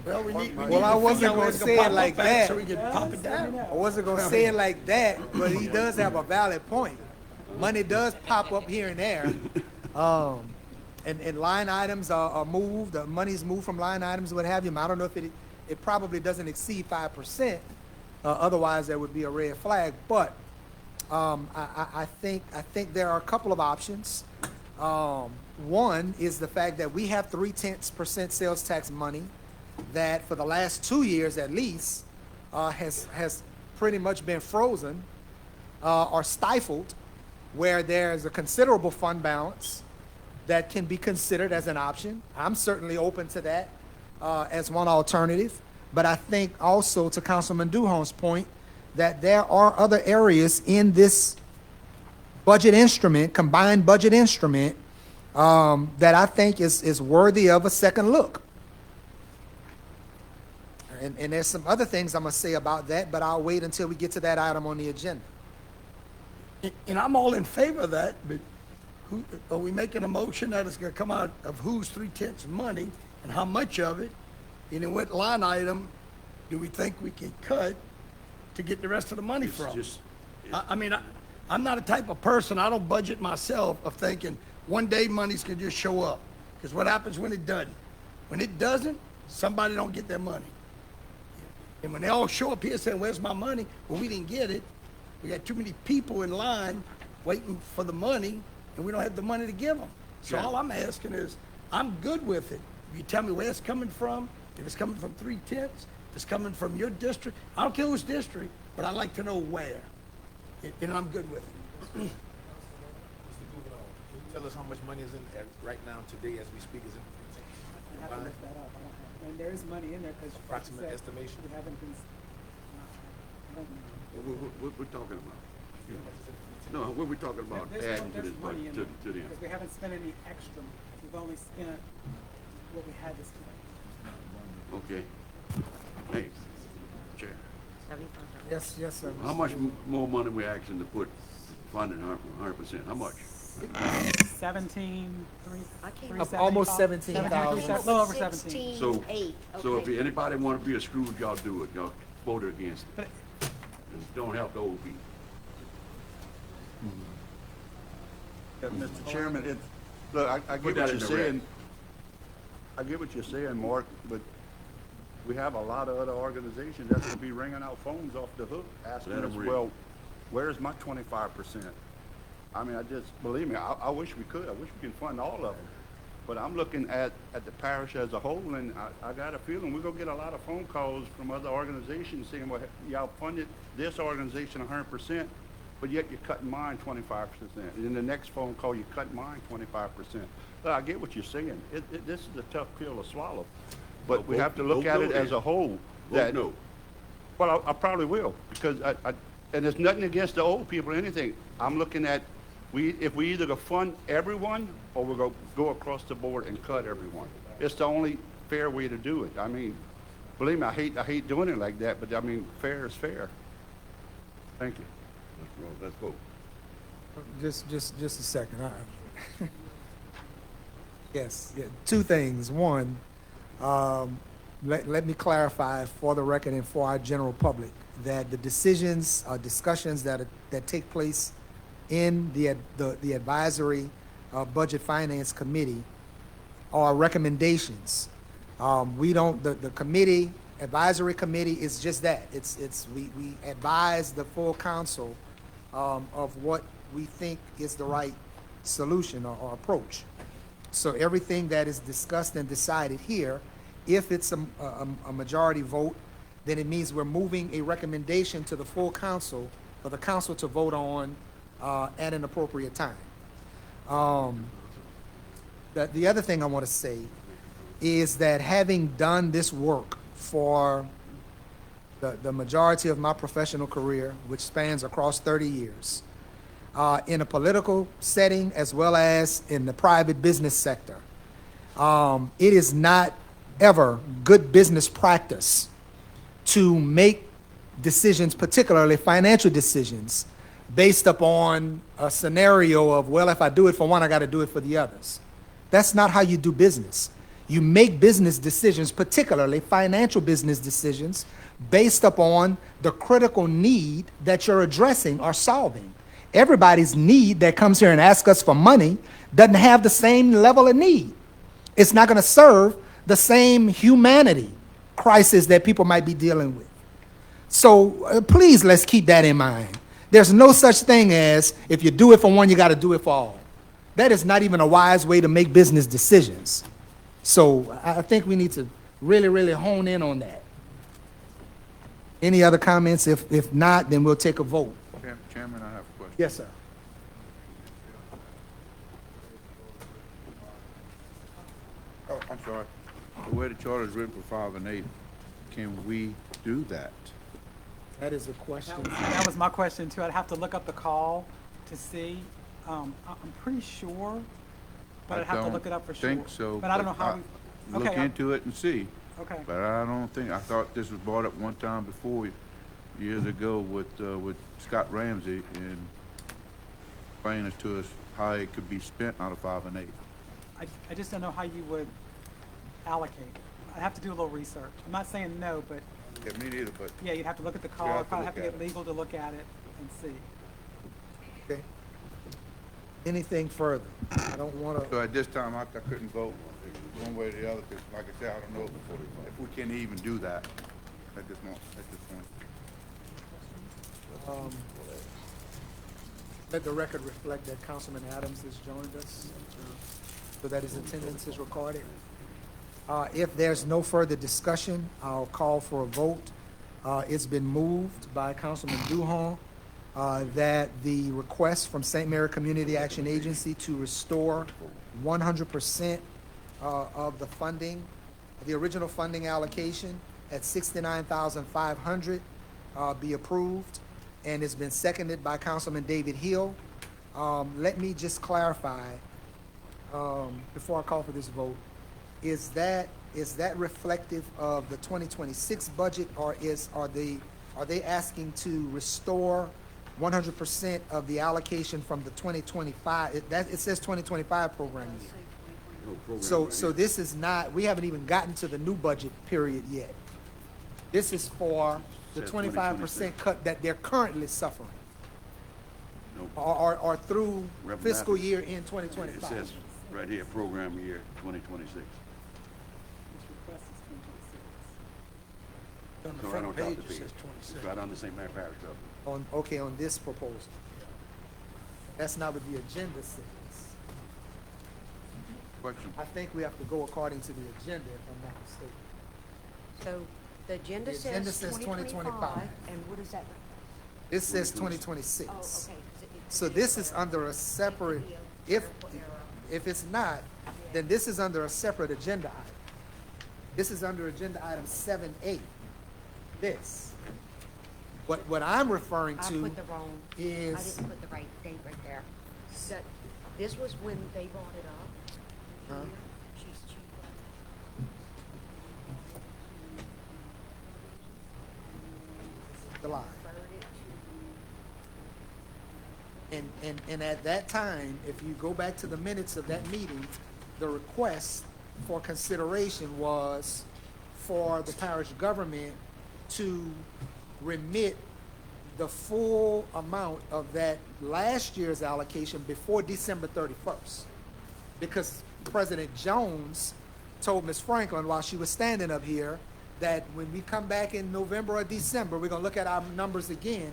well, we need. Well, I wasn't gonna say it like that. So we can pop it down. I wasn't gonna say it like that, but he does have a valid point. Money does pop up here and there. And line items are moved, the money's moved from line items, what have you. I don't know if it probably doesn't exceed 5%. Otherwise, there would be a red flag. But I think there are a couple of options. One is the fact that we have 0.3% sales tax money that for the last 2 years at least has pretty much been frozen or stifled, where there's a considerable fund balance that can be considered as an option. I'm certainly open to that as one alternative. But I think also, to Councilman Duhon's point, that there are other areas in this budget instrument, combined budget instrument, that I think is worthy of a second look. And there's some other things I'm gonna say about that, but I'll wait until we get to that item on the agenda. And I'm all in favor of that, but who, are we making a motion that it's gonna come out of whose 3/10 money and how much of it? And in what line item do we think we can cut to get the rest of the money It's from? just- I'm not a type of person, I don't budget myself of thinking one day money's gonna just show up. Because what happens when it doesn't? When it doesn't, somebody don't get their money. And when they all show up here saying, where's my money? Well, we didn't get it. We got too many people in line waiting for the money, and we don't have the money to give them. So Yeah. all I'm asking is, I'm good with it. If you tell me where it's coming from, if it's coming from 3/10, if it's coming from your district, I don't care whose district, but I'd like to know where. And I'm good with it. Mr. Duval, can you tell us how much money is in, right now, today, as we speak, is in? I have to look that up. And there is money in there because. Approximate estimation. We haven't been, I don't know. What we're talking about? No, what we're talking about There's adding to this money in budget, there to the, because we haven't spent any extra. We've only spent what we had to spend. okay. Hey, Chair, Yes, sir. how much more money we asking to put funding 100%? How much? 17, I can't- 375. Almost 17,000. A little over 17. So, 16,800. so if Okay. anybody want to be a Scrooge, y'all do it. Y'all vote against it. And don't help the old people. Mr. Chairman, look, I Put get that what in you're the red. saying. I get what you're saying, Mark, but we have a lot of other organizations that's gonna be ringing out phones off the hook, asking Let 'em us, ring. well, where's my 25%? I mean, believe me, I wish we could. I wish we could fund all of them. But I'm looking at the parish as a whole, and I got a feeling we're gonna get a lot of phone calls from other organizations saying, well, y'all funded this organization 100%, but yet you're cutting mine 25%. And then the next phone call, you cut mine 25%. Look, I get what you're saying. This is a tough pill to swallow. But we Vote- have to look vote at no it as then. a whole. Vote that- no. Well, I probably will, because and it's nothing against the old people or anything. I'm looking at, if we either go fund everyone, or we're gonna go across the board and cut everyone. It's the only fair way to do it. I mean, believe me, I hate doing it like that, but I mean, fair is fair. Thank you. Let's vote. Just a second. Yes, yeah, two things. One, let me clarify for the record and for our general public that the decisions, discussions that take place in the advisory budget finance committee are recommendations. We don't, the committee, advisory committee is just that. We advise the full council of what we think is the right solution or approach. So everything that is discussed and decided here If it's a majority vote, then it means we're moving a recommendation to the full council for the council to vote on at an appropriate time. The other thing I want to say is that having done this work for the majority of my professional career, which spans across 30 years, in a political setting as well as in the private business sector, it is not ever good business practice to make decisions, particularly financial decisions, based upon a scenario of, well, if I do it for one, I got to do it for the others. That's not how you do business. You make business decisions, particularly financial business decisions, based upon the critical need that you're addressing or solving. Everybody's need that comes here and asks us for money doesn't have the same level of need. It's not going to serve the same humanity crisis that people might be dealing with. So please, let's keep that in mind. There's no such thing as if you do it for one, you got to do it for all. That is not even a wise way to make business decisions. So I think we need to really, really hone in on that. Any other comments? If not, then we'll take a vote. Chairman, I have a question. Yes, sir. Oh, I'm sorry. The way the charter is written for 5 and 8, can we do that? That is a question. That was my question too. I'd have to look up the call to see. I'm pretty sure, but I'd have to look it up for sure. I don't think so. But I don't know how we. Look Okay, into it and see. Okay. But I don't think, I thought this was brought up one time before, years ago with Scott Ramsey, and explaining to us how it could be spent out of 5 and 8. I just don't know how you would allocate. I'd have to do a little research. I'm not saying no, but Yeah, me neither, but yeah, you'd have to look at the You call. have to Probably have to look get at it. legal to look at it and see. Okay. Anything further? I don't want to. so at this time, I couldn't vote one way or the other, because like I said, I don't know if we can even do that at this moment, Let the record reflect that Councilman Adams has joined us, so that his attendance is recorded. If there's no further discussion, I'll call for a vote. It's been moved by Councilman Duhon that the request from St. Mary Community Action Agency to restore 100% of the funding, the original funding allocation at $69,500 be approved, and it's been seconded by Councilman David Hill. Let me just clarify before I call for this vote. Is that reflective of the 2026 budget, or are they asking to restore 100% of the allocation from the 2025? It says 2025 program year. So this is not. We haven't even gotten to the new budget period yet. This is for the 25% cut that they're currently suffering, or through fiscal year in 2025. It says right here, program year 2026. This request is 2026. On the So right front on top page, of it the says page. 26. It's right on the St. Mary Parish stuff. On this proposal. That's not what the agenda says. question. I think we have to go according to the agenda, if I'm not mistaken. So the agenda The agenda says says 2025, and what is that? This says 2026. Oh, okay. 'cause it- So this is under a separate, if it's not, then this is under a separate agenda item. This is under agenda item 7A. This. What I'm referring I to put the wrong, I is, didn't put the right date right there. That, this was when they brought it up. Huh? She the line. referred it And at that time, if you go back to the minutes of that meeting, the request for consideration was for the parish government to remit the full amount of that last year's allocation before December 31st. Because President Jones told Ms. Franklin while she was standing up here that when we come back in November or December, we're gonna look at our numbers again,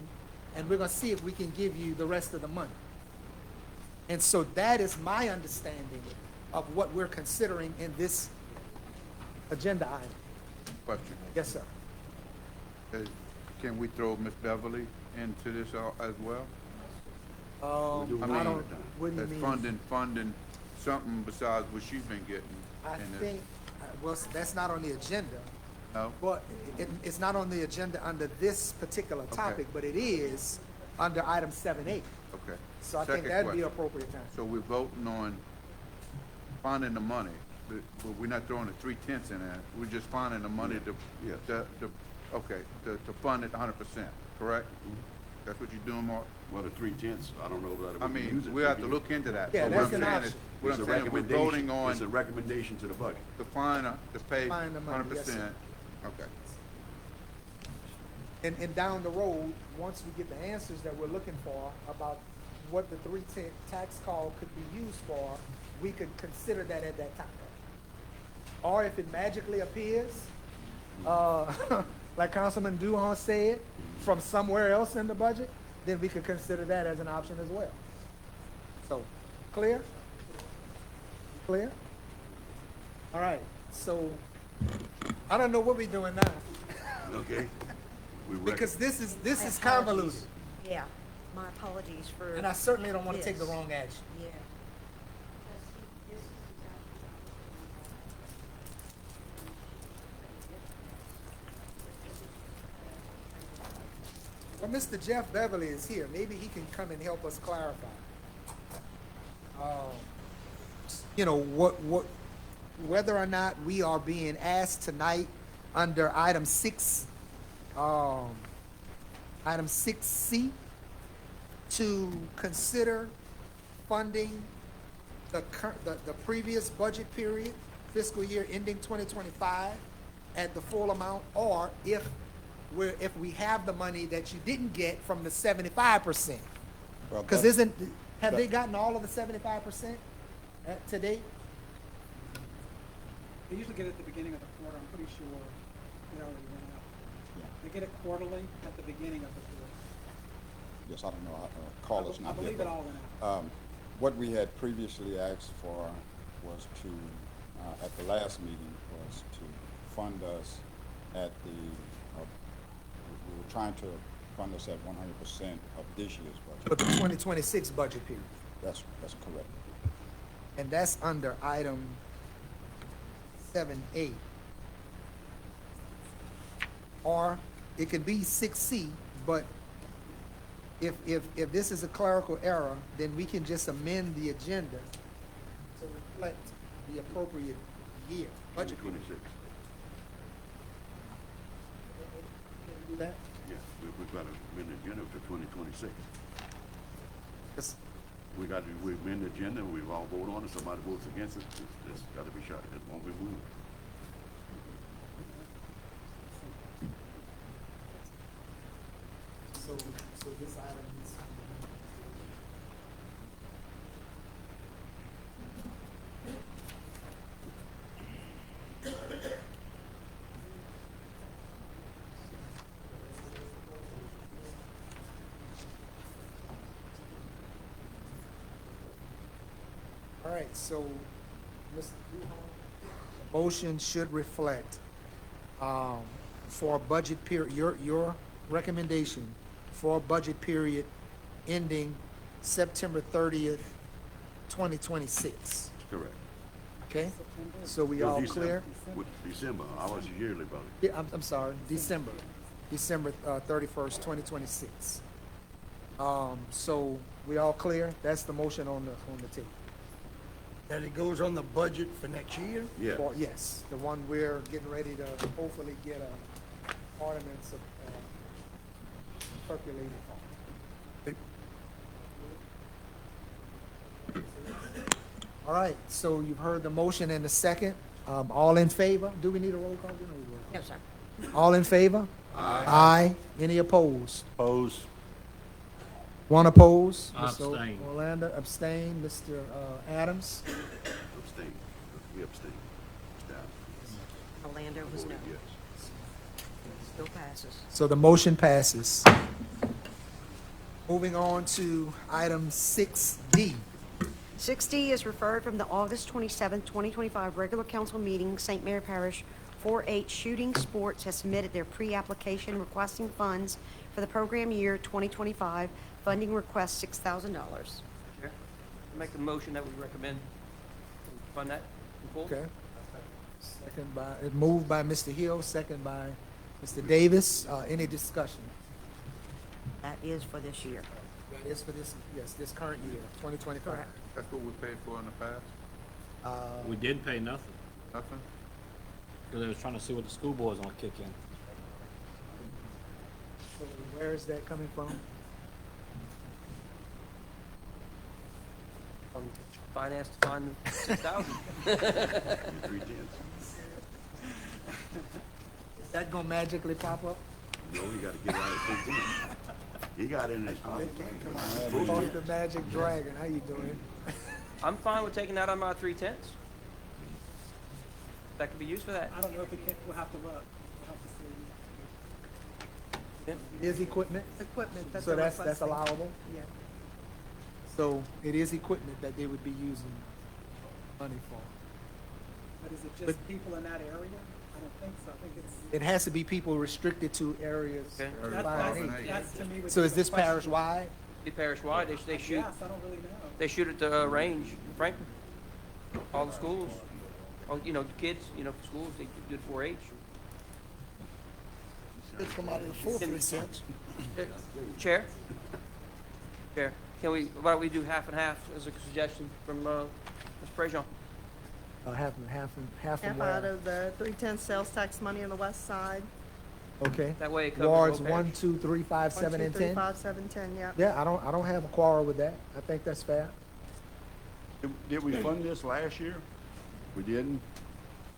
and we're gonna see if we can give you the rest of the money. And so that is my understanding of what we're considering in this agenda item. Question. Yes, sir. Can we throw Ms. Beverly into this as well? do I one don't, at a time. what do you As mean? funding something besides what she's been getting? I in this? think, well, that's not on the agenda. No? Well, it's not on the agenda under this particular topic, but it is under item 7A. Okay. So I think Second that'd be question. appropriate time. So we're voting on finding the money, but we're not throwing the 3/10 in there. We're just finding the money Yes. to fund it 100%, correct? That's what you're doing, Mark? Well, the 3/10, I don't know that I we can use mean, it. we have to look into that. Yeah, So that's what I'm an saying is- option. What It's I'm a saying, we're recommendation, voting it's a on recommendation to the budget. to pay Find the money, yes, 100%. Okay. And down the road, once we get the answers that we're looking for about what the 310 tax call could be used for, we could consider that at that time. Or if it magically appears, like Councilman Duhon said, from somewhere else in the budget, then we could consider that as an option as well. So, clear? Clear? All right, so, I don't know what we're doing now, Okay? We because this is My convoluted. apologies. Yeah, my apologies for. And I certainly don't want to take the Yes. wrong action. Yeah. Well, Mr. Jeff Beverly is here. Maybe he can come and help us clarify. You know, whether or not we are being asked tonight under item 6C to consider funding the previous budget period, fiscal year ending 2025, at the full amount, or if we have the money that you didn't get from the 75%. Because have they gotten all of the 75% to date? They usually get it at the beginning of the quarter. I'm pretty sure it already went out. They get it quarterly at the beginning of the quarter. Yes, I don't know, call us I not believe here, it all went out. what we had previously asked for was to, at the last meeting, was to fund us at the, we were trying to fund us at 100% of this year's For budget. the 2026 budget period. That's correct. And that's under item 7A. Or it could be 6C, but if this is a clerical error, then we can just amend the agenda to reflect the appropriate year, budget period. 26. Can we do that? Yeah, we've got to amend the agenda to 2026. 'Cause We amend the agenda, we've all voted on it, somebody votes against it, it's got to be shot, it won't be moved. So this item needs to be. All right, so, Mr. Duhon, motion should reflect, for a budget period, your recommendation for a budget period ending September 30th, 2026, That's correct. okay? So we No, all December. clear? With December, I was yearly budget. Yeah, I'm sorry, December 31st, 2026. So we all clear? That's the motion on the table. That it goes on the budget for next year? Yeah, Yes, the one we're getting ready to hopefully get a ordinance of, percolated on. All right, so you've heard the motion and the second. All in favor? Do we need a roll call? We don't need a roll call. No, sir. All in favor? Aye. Any opposed? Opposed? One opposed? I Mr. abstain. Orlando abstain. Mr. Adams? abstain, we abstain. Staff Orlando was no. voted yes. Still passes. So the motion passes. Moving on to item 6D. 6D is referred from the August 27, 2025 regular council meeting, St. Mary Parish, 4-H Shooting Sports has submitted their pre-application requesting funds for the program year 2025. Funding request $6,000. Chair, make a motion that we recommend fund that in full. Okay. Moved by Mr. Hill, second by Mr. Davis. Any discussion? That is for this year. That is for this, yes, this current year, 2025. Correct. That's what we paid for in the past? We didn't pay nothing, Nothing? because they was trying to see what the school board's gonna kick in. So where is that coming from? Finance to fund 6,000. 3/10. Is that gonna magically pop up? No, you gotta get out of 3/10. He got in it. Off the magic dragon, how you doing? I'm fine with taking that on my 3/10. That could be used for that. I don't know if we can, we'll have to look. We'll have to see. Is equipment, Equipment, that's so a that's request. allowable? Yeah. So it is equipment that they would be using money for. But is it just people in that area? I don't think so. I think it's, It has to be people restricted to areas. Okay. that's to me. would So be is the this question. parish wide? The parish-wide, they shoot, Yes, I don't really know. they shoot at the range in Franklin. All the schools, all, you know, the kids, you know, for schools, they do 4-H. It's come out of the full 3 cents. Chair? Chair, why don't we do half and half as a suggestion from, Ms. Prejean? Half and Half and out where? of the 310 sales tax money on the west side. Okay. That way it covers Wards both 1, parishes. 2, 3, 5, 7, 1, 2, and 3, 10? 5, 7, 10, yeah. Yeah, I don't have a quarrel with that. I think that's fair. Did we fund this last year? We didn't?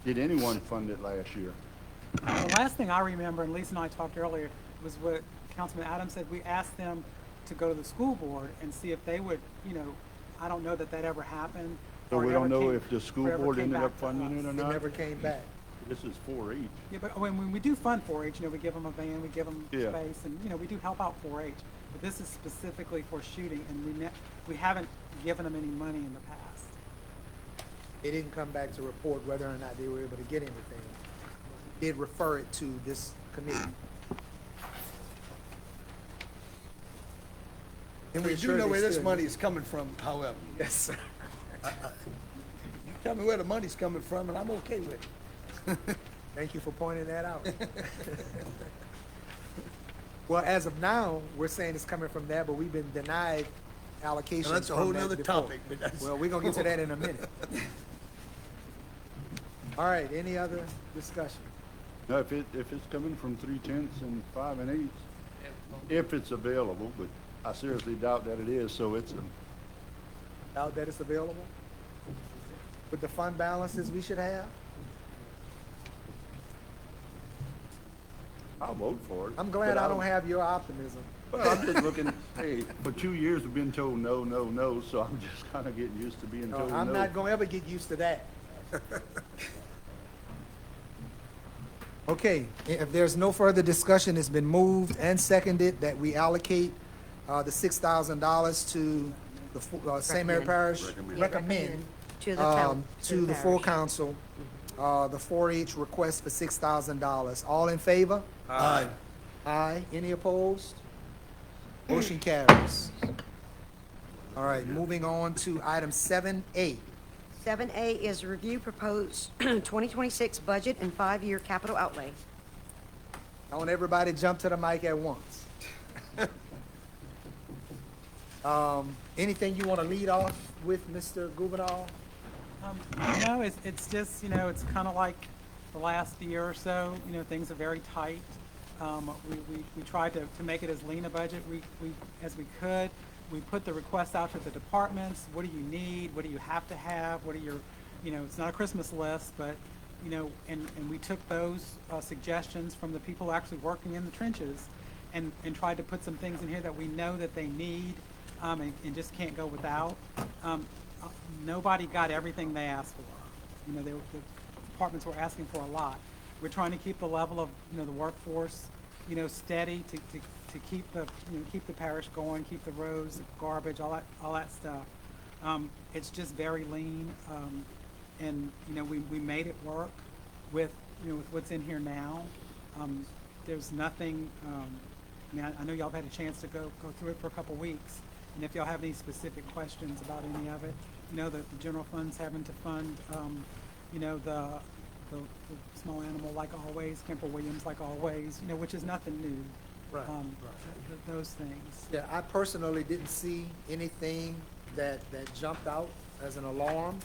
Did anyone fund it last year? The last thing I remember, and Lisa and I talked earlier, was what Councilman Adams said. We asked them to go to the school board and see if they would, you know, I don't know that that ever happened. So or we it don't ever know came- if the school or ever board came ended back up to funding us. it or It not? never came back. This is 4-H. Yeah, but when we do fund 4-H, you know, we give them a van, we give them Yeah. space, and, you know, we do help out 4-H. But this is specifically for shooting, and we haven't given them any money in the past. They didn't come back to report whether or not they were able to get anything. They did refer it to this committee. And We we're do sure know they where this still- money is coming from, however. Yes, sir. You tell me where the money's coming from, and I'm okay with it. Thank you for pointing that out. Well, as of now, we're saying it's coming from there, but we've been denied allocations Now, that's a from whole that nother before. topic, but that's. Well, we're gonna get to that in a minute. All right, any other discussion? No, if it's coming from 3/10 and 5 1/8, if it's available, but I seriously doubt that it is, so it's Doubt that it's available? With the fund balances we should have? I'll vote for it. I'm glad but I don't have your optimism. Well, I'm just looking, hey, for 2 years we've been told no, no, no, so I'm just kind of getting used to being No, told no. I'm not gonna ever get used to that. Okay, if there's no further discussion, it's been moved and seconded that we allocate the $6,000 to the St. Mary Parish, recommend To the town. to the full parish. council, the 4-H request for $6,000. All in favor? Aye. Aye. Any opposed? Motion carries. All right, moving on to item 7A. 7A is review proposed 2026 budget and 5-year capital outlay. I want everybody to jump to the mic at once. Anything you want to lead off with, Mr. Gouvernail? No, it's just, you know, it's kind of like the last year or so, you know, things are very tight. We tried to make it as lean a budget as we could. We put the requests out to the departments. What do you need? What do you have to have? What are your, you know, it's not a Christmas list, but, you know, and we took those suggestions from the people actually working in the trenches and tried to put some things in here that we know that they need and just can't go without. Nobody got everything they asked for. You know, the departments were asking for a lot. We're trying to keep the level of, you know, the workforce, you know, steady to keep the, you know, keep the parish going, keep the roads, garbage, all that stuff. It's just very lean, and, you know, we made it work with you know, with what's in here now, there's nothing, I mean, I know y'all have had a chance to go through it for a couple weeks. And if y'all have any specific questions about any of it, you know, the general fund's having to fund, you know, the small animal like always, Kemper Williams like always, you know, which is nothing new. Right, Those things. Yeah, I personally didn't see anything that jumped out as an alarm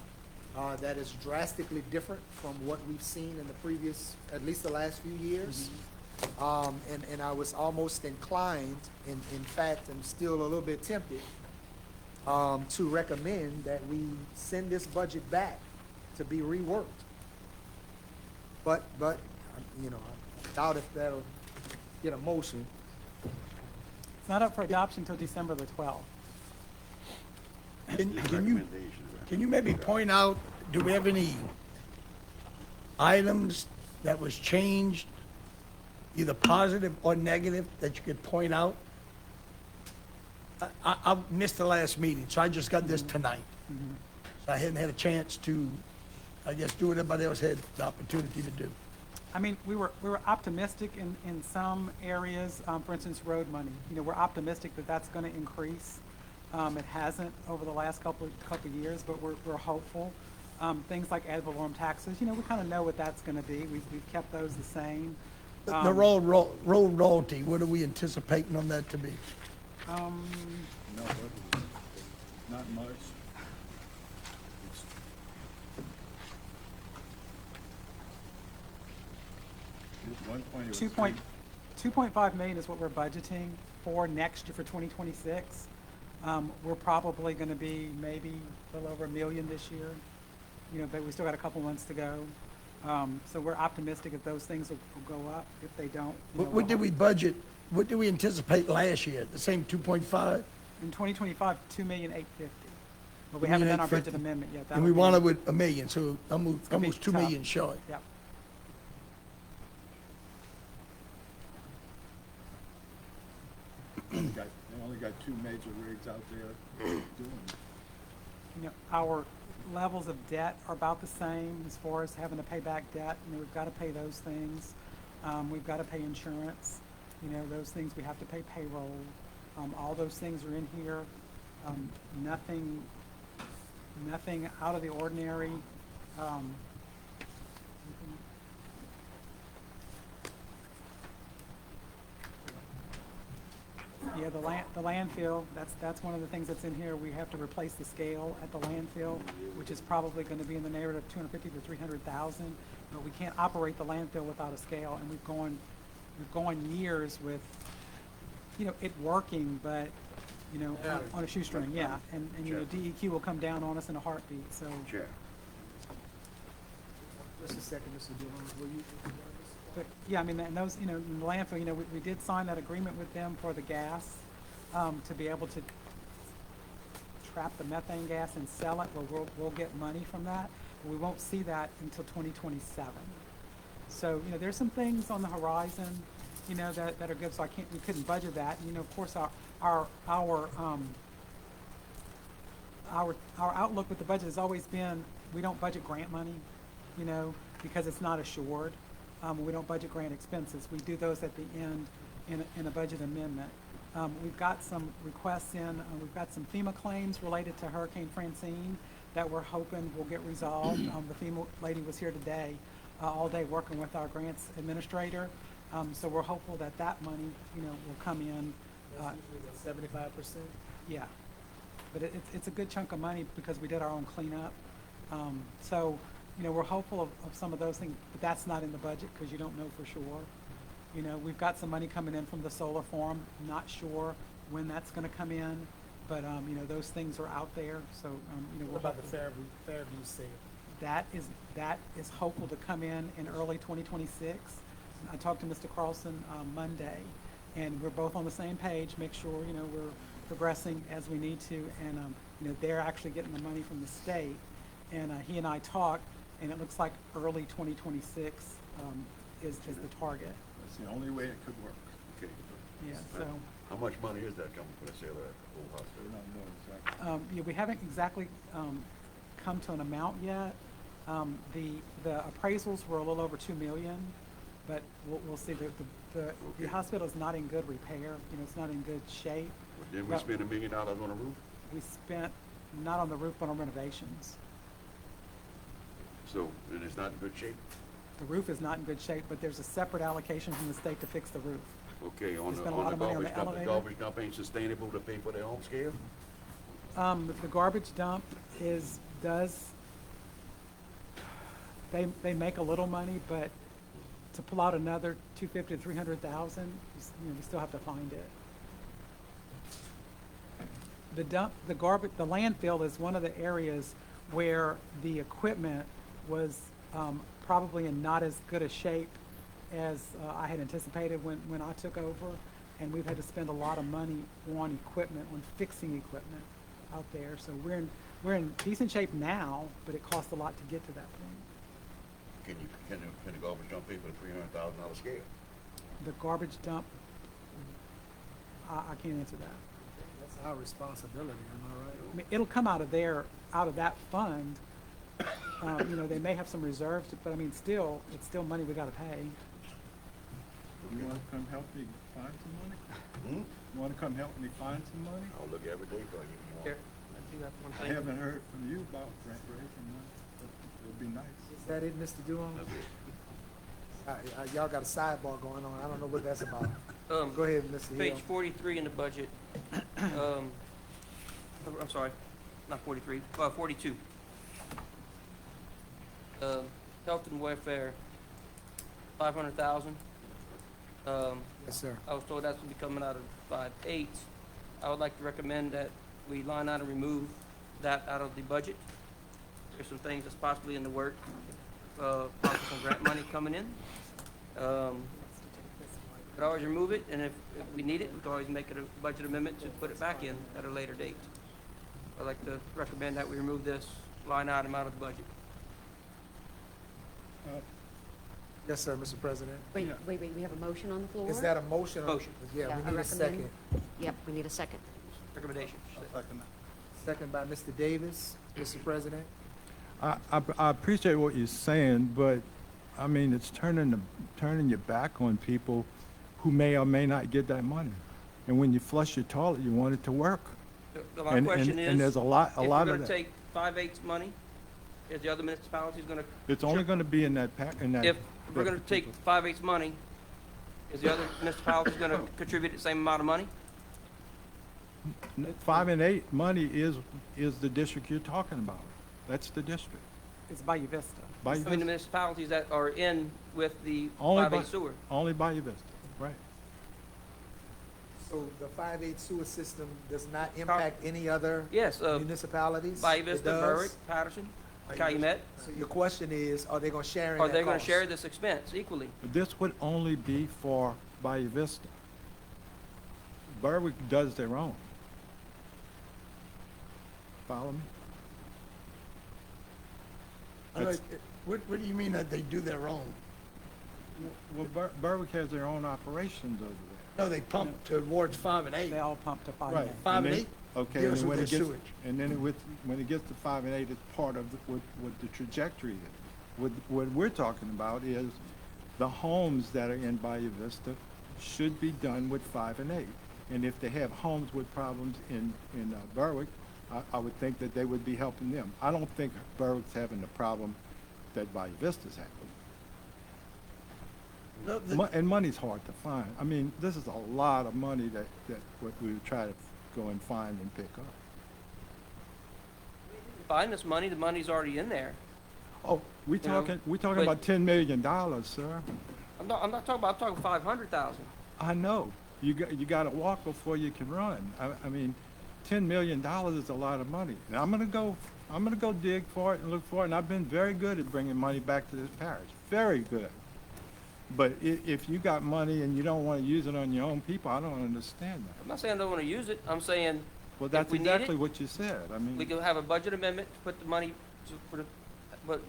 that is drastically different from what we've seen in the previous, at least the last few years. And I was almost inclined, in fact, I'm still a little bit tempted, to recommend that we send this budget back to be reworked. But, you know, I doubt if that'll get a motion. It's not up for adoption until December the 12th. Can you maybe point out, do we have any items that was changed, either positive or negative, that you could point out? I missed the last meeting, so I just got this tonight. So I hadn't had a chance to, I guess, do what everybody else had the opportunity to do. I mean, we were optimistic in some areas, for instance, road money. You know, we're optimistic that that's going to increase. It hasn't over the last couple of years, but we're hopeful. Things like ad valorem taxes, you know, we kind of know what that's going to be. We've kept those the same. The road royalty, what are we anticipating on that to be? No, not much. At one point it was 2.5 million is what we're budgeting for next year, for 2026. We're probably going to be maybe a little over $1 million this year, you know, but we still got a couple months to go. So we're optimistic that those things will go up. If they don't, you know, What did we budget, what did we anticipate last year? The same 2.5? in 2025, $2,850,000. But we haven't done our budget $2,850,000. amendment yet. And we wanted with $1 million, so almost gonna be 2 tough. million short. Yep. they only got 2 major rigs out there doing it. You know, our levels of debt are about the same as far as having to pay back debt. You know, we've got to pay those things. We've got to pay insurance. You know, those things, we have to pay payroll. All those things are in here. Nothing out of the ordinary. Yeah, the landfill, that's one of the things that's in here. We have to replace the scale at the landfill, which is probably going to be in the neighborhood of 250 to 300,000. But we can't operate the landfill without a scale, and we've gone years with, you know, it working, but, you know, on a shoestring, yeah. And you know, DEQ will come down on us in a heartbeat, so. Chair. Just a second, Mr. Dillon, will you? But, yeah, I mean, and those, you know, in the landfill, you know, we did sign that agreement with them for the gas, to be able to trap the methane gas and sell it, where we'll get money from that. But we won't see that until 2027. So, you know, there's some things on the horizon, you know, that are good, so we couldn't budget that. And, you know, of course, our outlook with the budget has always been, we don't budget grant money, you know, because it's not assured. We don't budget grant expenses. We do those at the end in a budget amendment. We've got some requests in. We've got some FEMA claims related to Hurricane Francine that we're hoping will get resolved. The FEMA lady was here today, all day working with our grants administrator. So we're hopeful that that money, you know, will come in. 75%? Yeah, but it's a good chunk of money because we did our own cleanup. So, you know, we're hopeful of some of those things, but that's not in the budget because you don't know for sure. You know, we've got some money coming in from the solar farm. Not sure when that's going to come in, but you know, those things are out there. So, you know, What about the Fairview sale? that is hopeful to come in early 2026. I talked to Mr. Carlson Monday, and we're both on the same page. Make sure, you know, we're progressing as we need to, and you know, they're actually getting the money from the state. And he and I talked, and it looks like early 2026 is the target. That's the only way it could work. Okay. Yeah. So. How much money is that coming for the sale of that old We hospital? don't know exactly. Yeah, we haven't exactly come to an amount yet. The appraisals were a little over 2 million, but we'll see. The hospital is not in good repair, you know, it's not in good shape. Didn't we But spend $1 million on a roof? We spent, not on the roof, but on renovations. So, and it's not in good shape? The roof is not in good shape, but there's a separate allocation from the state to fix the roof. Okay, on We the spent a lot of money on garbage the dump, the elevator. garbage dump ain't sustainable to pay for their home scale? The garbage dump they make a little money, but to pull out another 250 to 300,000, you know, we still have to find it. The landfill is one of the areas where the equipment was probably in not as good a shape as I had anticipated when I took over, and we've had to spend a lot of money on equipment, on fixing equipment out there. So we're in decent shape now, but it costs a lot to get to that point. Can the garbage dump pay for the $300,000 scale? The garbage dump, I can't answer that. That's our responsibility, am I right? I mean, it'll come out of that fund. You know, they may have some reserves, but I mean, it's still money we gotta pay. You wanna come help me find some money? Hmm? You wanna come help me find some money? I'll look every day for you. Here, I do have one I thing. haven't heard from you about grant raising money. It'd be nice. Is that it, Mr. Duhon? That's it. Y'all got a sidebar going on. I don't know what that's about. Go ahead, Mr. Hill. Page 43 in the budget. I'm sorry, not 43, 42. Health and welfare, 500,000. Yes, sir. I was told that's gonna be coming out of 5/8. I would like to recommend that we line item remove that out of the budget. There's some things that's possibly in the work, possibly some grant money coming in. Could always remove it, and if we need it, we can always make it a budget amendment to put it back in at a later date. I'd like to recommend that we remove this line item out of the budget. Yes, sir, Mr. President. Wait, we have a motion on the floor? Is that a motion? Motion. Yeah, Yeah, we I need a recommend- second. Yep, we need a second. Recommendation. Second by Mr. Davis, Mr. President. I appreciate what you're saying, but I mean, it's turning your back on people who may or may not get that money. And when you flush your toilet, you want it to work. So my question is, And there's a lot if we're of gonna that. take 5/8 money, is the other municipalities gonna? It's only gonna be in that in that. If we're gonna that take particular- 5/8 money, is the other municipalities gonna contribute the same amount of money? 5 and 8 money is the district you're talking about. That's the district. It's Bayou Vista. Bayou I mean, the Vista, municipalities that are in with the Only 5/8 by- sewer. only Bayou Vista, right. So the 5/8 sewer system does not impact any other Yes, municipalities? Bayou It Vista, does? Berwick, Patterson, Calumet, So your question is, are they gonna share in are that they gonna cost? share this expense equally? This would only be for Bayou Vista. Berwick does their own. Follow me? What do you mean that they do their own? Well, Berwick has their own operations over there. No, they pump towards 5 and 8. They all pump to 5 Right. and 5 and then- 8 Okay, deals and when with it their gets, sewage. and then when it gets to 5 and 8, it's part of what the trajectory is. What we're talking about is the homes that are in Bayou Vista should be done with 5 and 8. And if they have homes with problems in Berwick, I would think that they would be helping them. I don't think Berwick's having the problem that Bayou Vista's having. And money's hard to find. I mean, this is a lot of money that we would try to go and find and pick up. Find this money, the money's already in there. Oh, we're talking but- about $10 million, sir. I'm not talking about, I'm talking 500,000. I know. You got to walk before you can run. I mean, $10 million is a lot of money. And I'm gonna go dig for it and look for it. And I've been very good at bringing money back to this parish. Very good. But if you got money and you don't want to use it on your own people, I don't understand that. I'm not saying I don't wanna use it, I'm saying Well, if that's we need exactly it, what you said. I we mean, can have a budget amendment to put the money,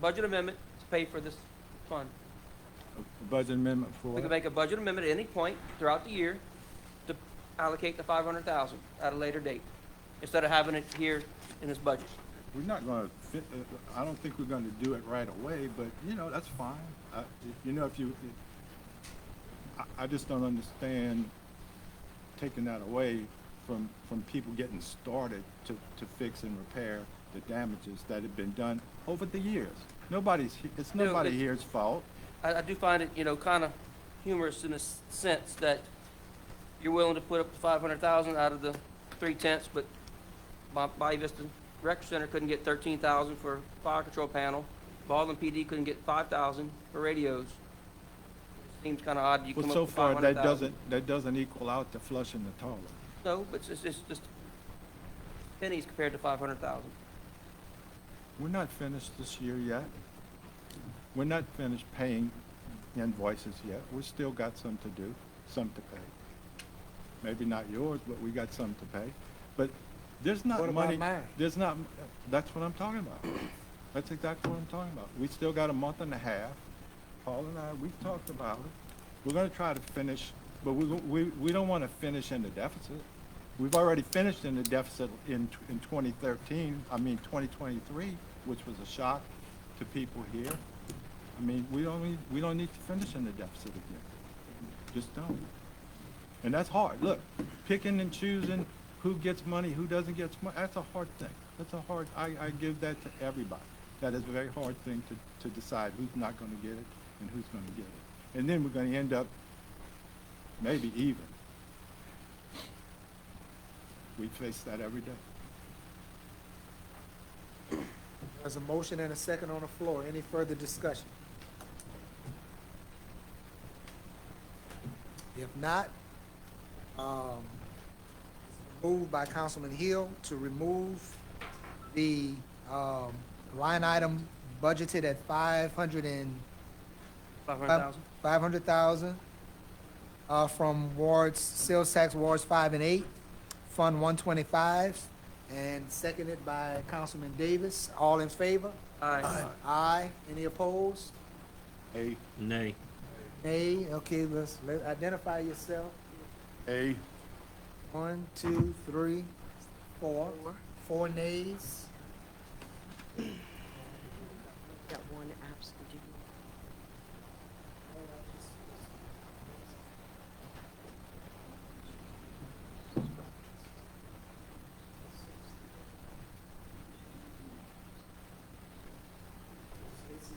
budget amendment to pay for this fund. a budget amendment for We can what? make a budget amendment at any point throughout the year to allocate the 500,000 at a later date, instead of having it here in this budget. we're not gonna fit, I don't think we're gonna do it right away, but, you know, that's fine. You know, I just don't understand taking that away from people getting started to fix and repair the damages that have been done over the years. It's nobody here's fault. I do find it, you know, kind of humorous in a sense that you're willing to put up the 500,000 out of the 3/10, but Bayou Vista Rec Center couldn't get 13,000 for fire control panel. Baldwin PD couldn't get 5,000 for radios. Seems kind of odd you come Well, up so with far, 500,000. that doesn't equal out to flushing the toilet. No, but it's just pennies compared to 500,000. We're not finished this year yet. We're not finished paying invoices yet. We still got some to do, some to pay. Maybe not yours, but we got some to pay. But there's not What about money. mine? There's not, that's what I'm talking about. That's exactly what I'm talking about. We still got a month and a half. Paul and I, we've talked about it. We're gonna try to finish, but we don't wanna finish in the deficit. We've already finished in the deficit in 2013, 2023, which was a shock to people here. I mean, we don't need to finish in the deficit again. Just don't. And that's hard. Look, picking and choosing who gets money, who doesn't get money, that's a hard thing. That's a hard, I give that to everybody. That is a very hard thing to decide who's not gonna get it and who's gonna get it. And then we're gonna end up maybe even. We face that every day. There's a motion and a second on the floor. Any further discussion? If not, moved by Councilman Hill to remove the line item budgeted at 500,000. 500,000 from wards, sales tax wards 5 and 8, Fund 125, and seconded by Councilman Davis. All in favor? Aye. Aye. Any opposed? A, Nay. Nay. Okay, let's identify yourself. A, 1, 2, 3, 4. 4 nays. Got one absent.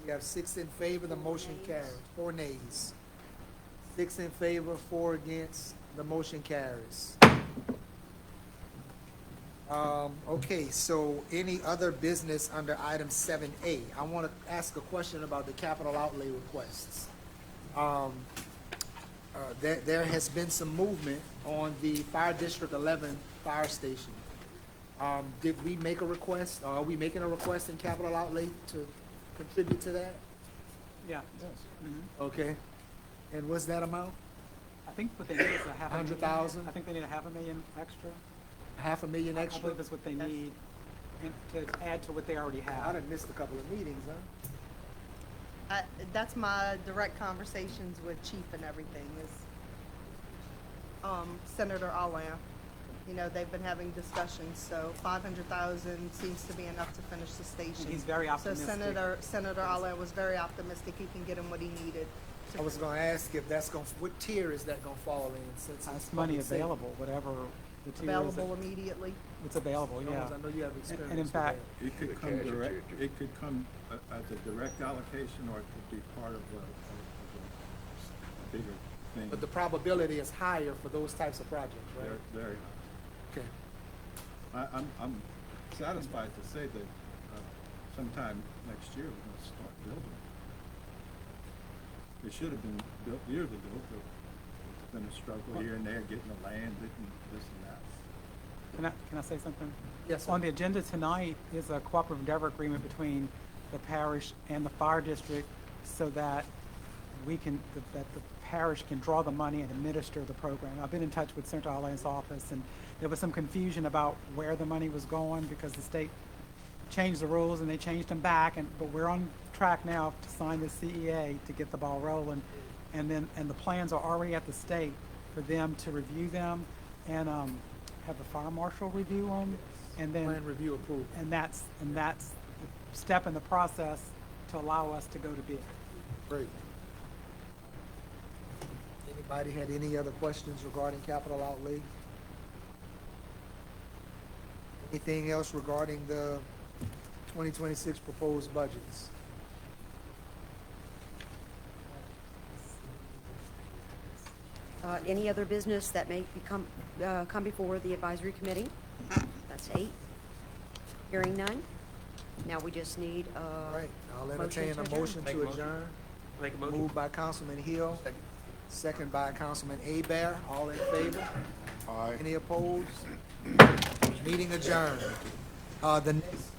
We have 6 in favor, the motion carries. 4 nays. 6 in favor, 4 against, the motion carries. Okay, so any other business under item 7A? I want to ask a question about the capital outlay requests. There has been some movement on the Fire District 11 fire station. Did we make a request? Are we making a request in capital outlay to contribute to that? Yeah. Okay. And what's that amount? I think what they need is a half a million. 100,000? I think they need a $500,000 extra. $500,000 I extra? believe that's what they need and to add to what they already I have. done missed a couple of meetings, huh? That's my direct conversations with Chief and everything is, Senator Allen. You know, they've been having discussions, so 500,000 seems to be enough to finish the station. And he's very optimistic. So Senator Allen was very optimistic he can get him what he needed. I was gonna ask if that's gonna, what tier is that gonna fall in since it's It's money public safety? available, whatever the tier is. Available immediately. It's available, As long yeah. as I know you have experience And in with fact, that. It could come direct, it could come as a direct allocation, or it could be part of a bigger thing. But the probability is higher for those types of projects, right? Very, Okay. I'm satisfied to say that sometime next year, we're gonna start building. It should have been built years ago, but it's been a struggle here and there, getting the land, and this and that. can I say something? Yes, sir. On the agenda tonight is a cooperative endeavor agreement between the parish and the fire district so that that the parish can draw the money and administer the program. I've been in touch with Senator Allen's office, and there was some confusion about where the money was going because the state changed the rules and they changed them back, but we're on track now to sign the CEA to get the ball rolling. And the plans are already at the state for them to review them and have the fire marshal review on, and then. Plan review approved. And that's the step in the process to allow us to go to bid. Great. Anybody had any other questions regarding capital outlay? Anything else regarding the 2026 proposed budgets? Any other business that may come before the advisory committee? That's 8. Hearing none. Now we just need a All right, I'll motion entertain to a adjourn. motion Make a to motion. adjourn. Make a motion. Moved by Councilman Hill, second by Councilman Abear. All in favor? All right. Any opposed? Meeting adjourned. The next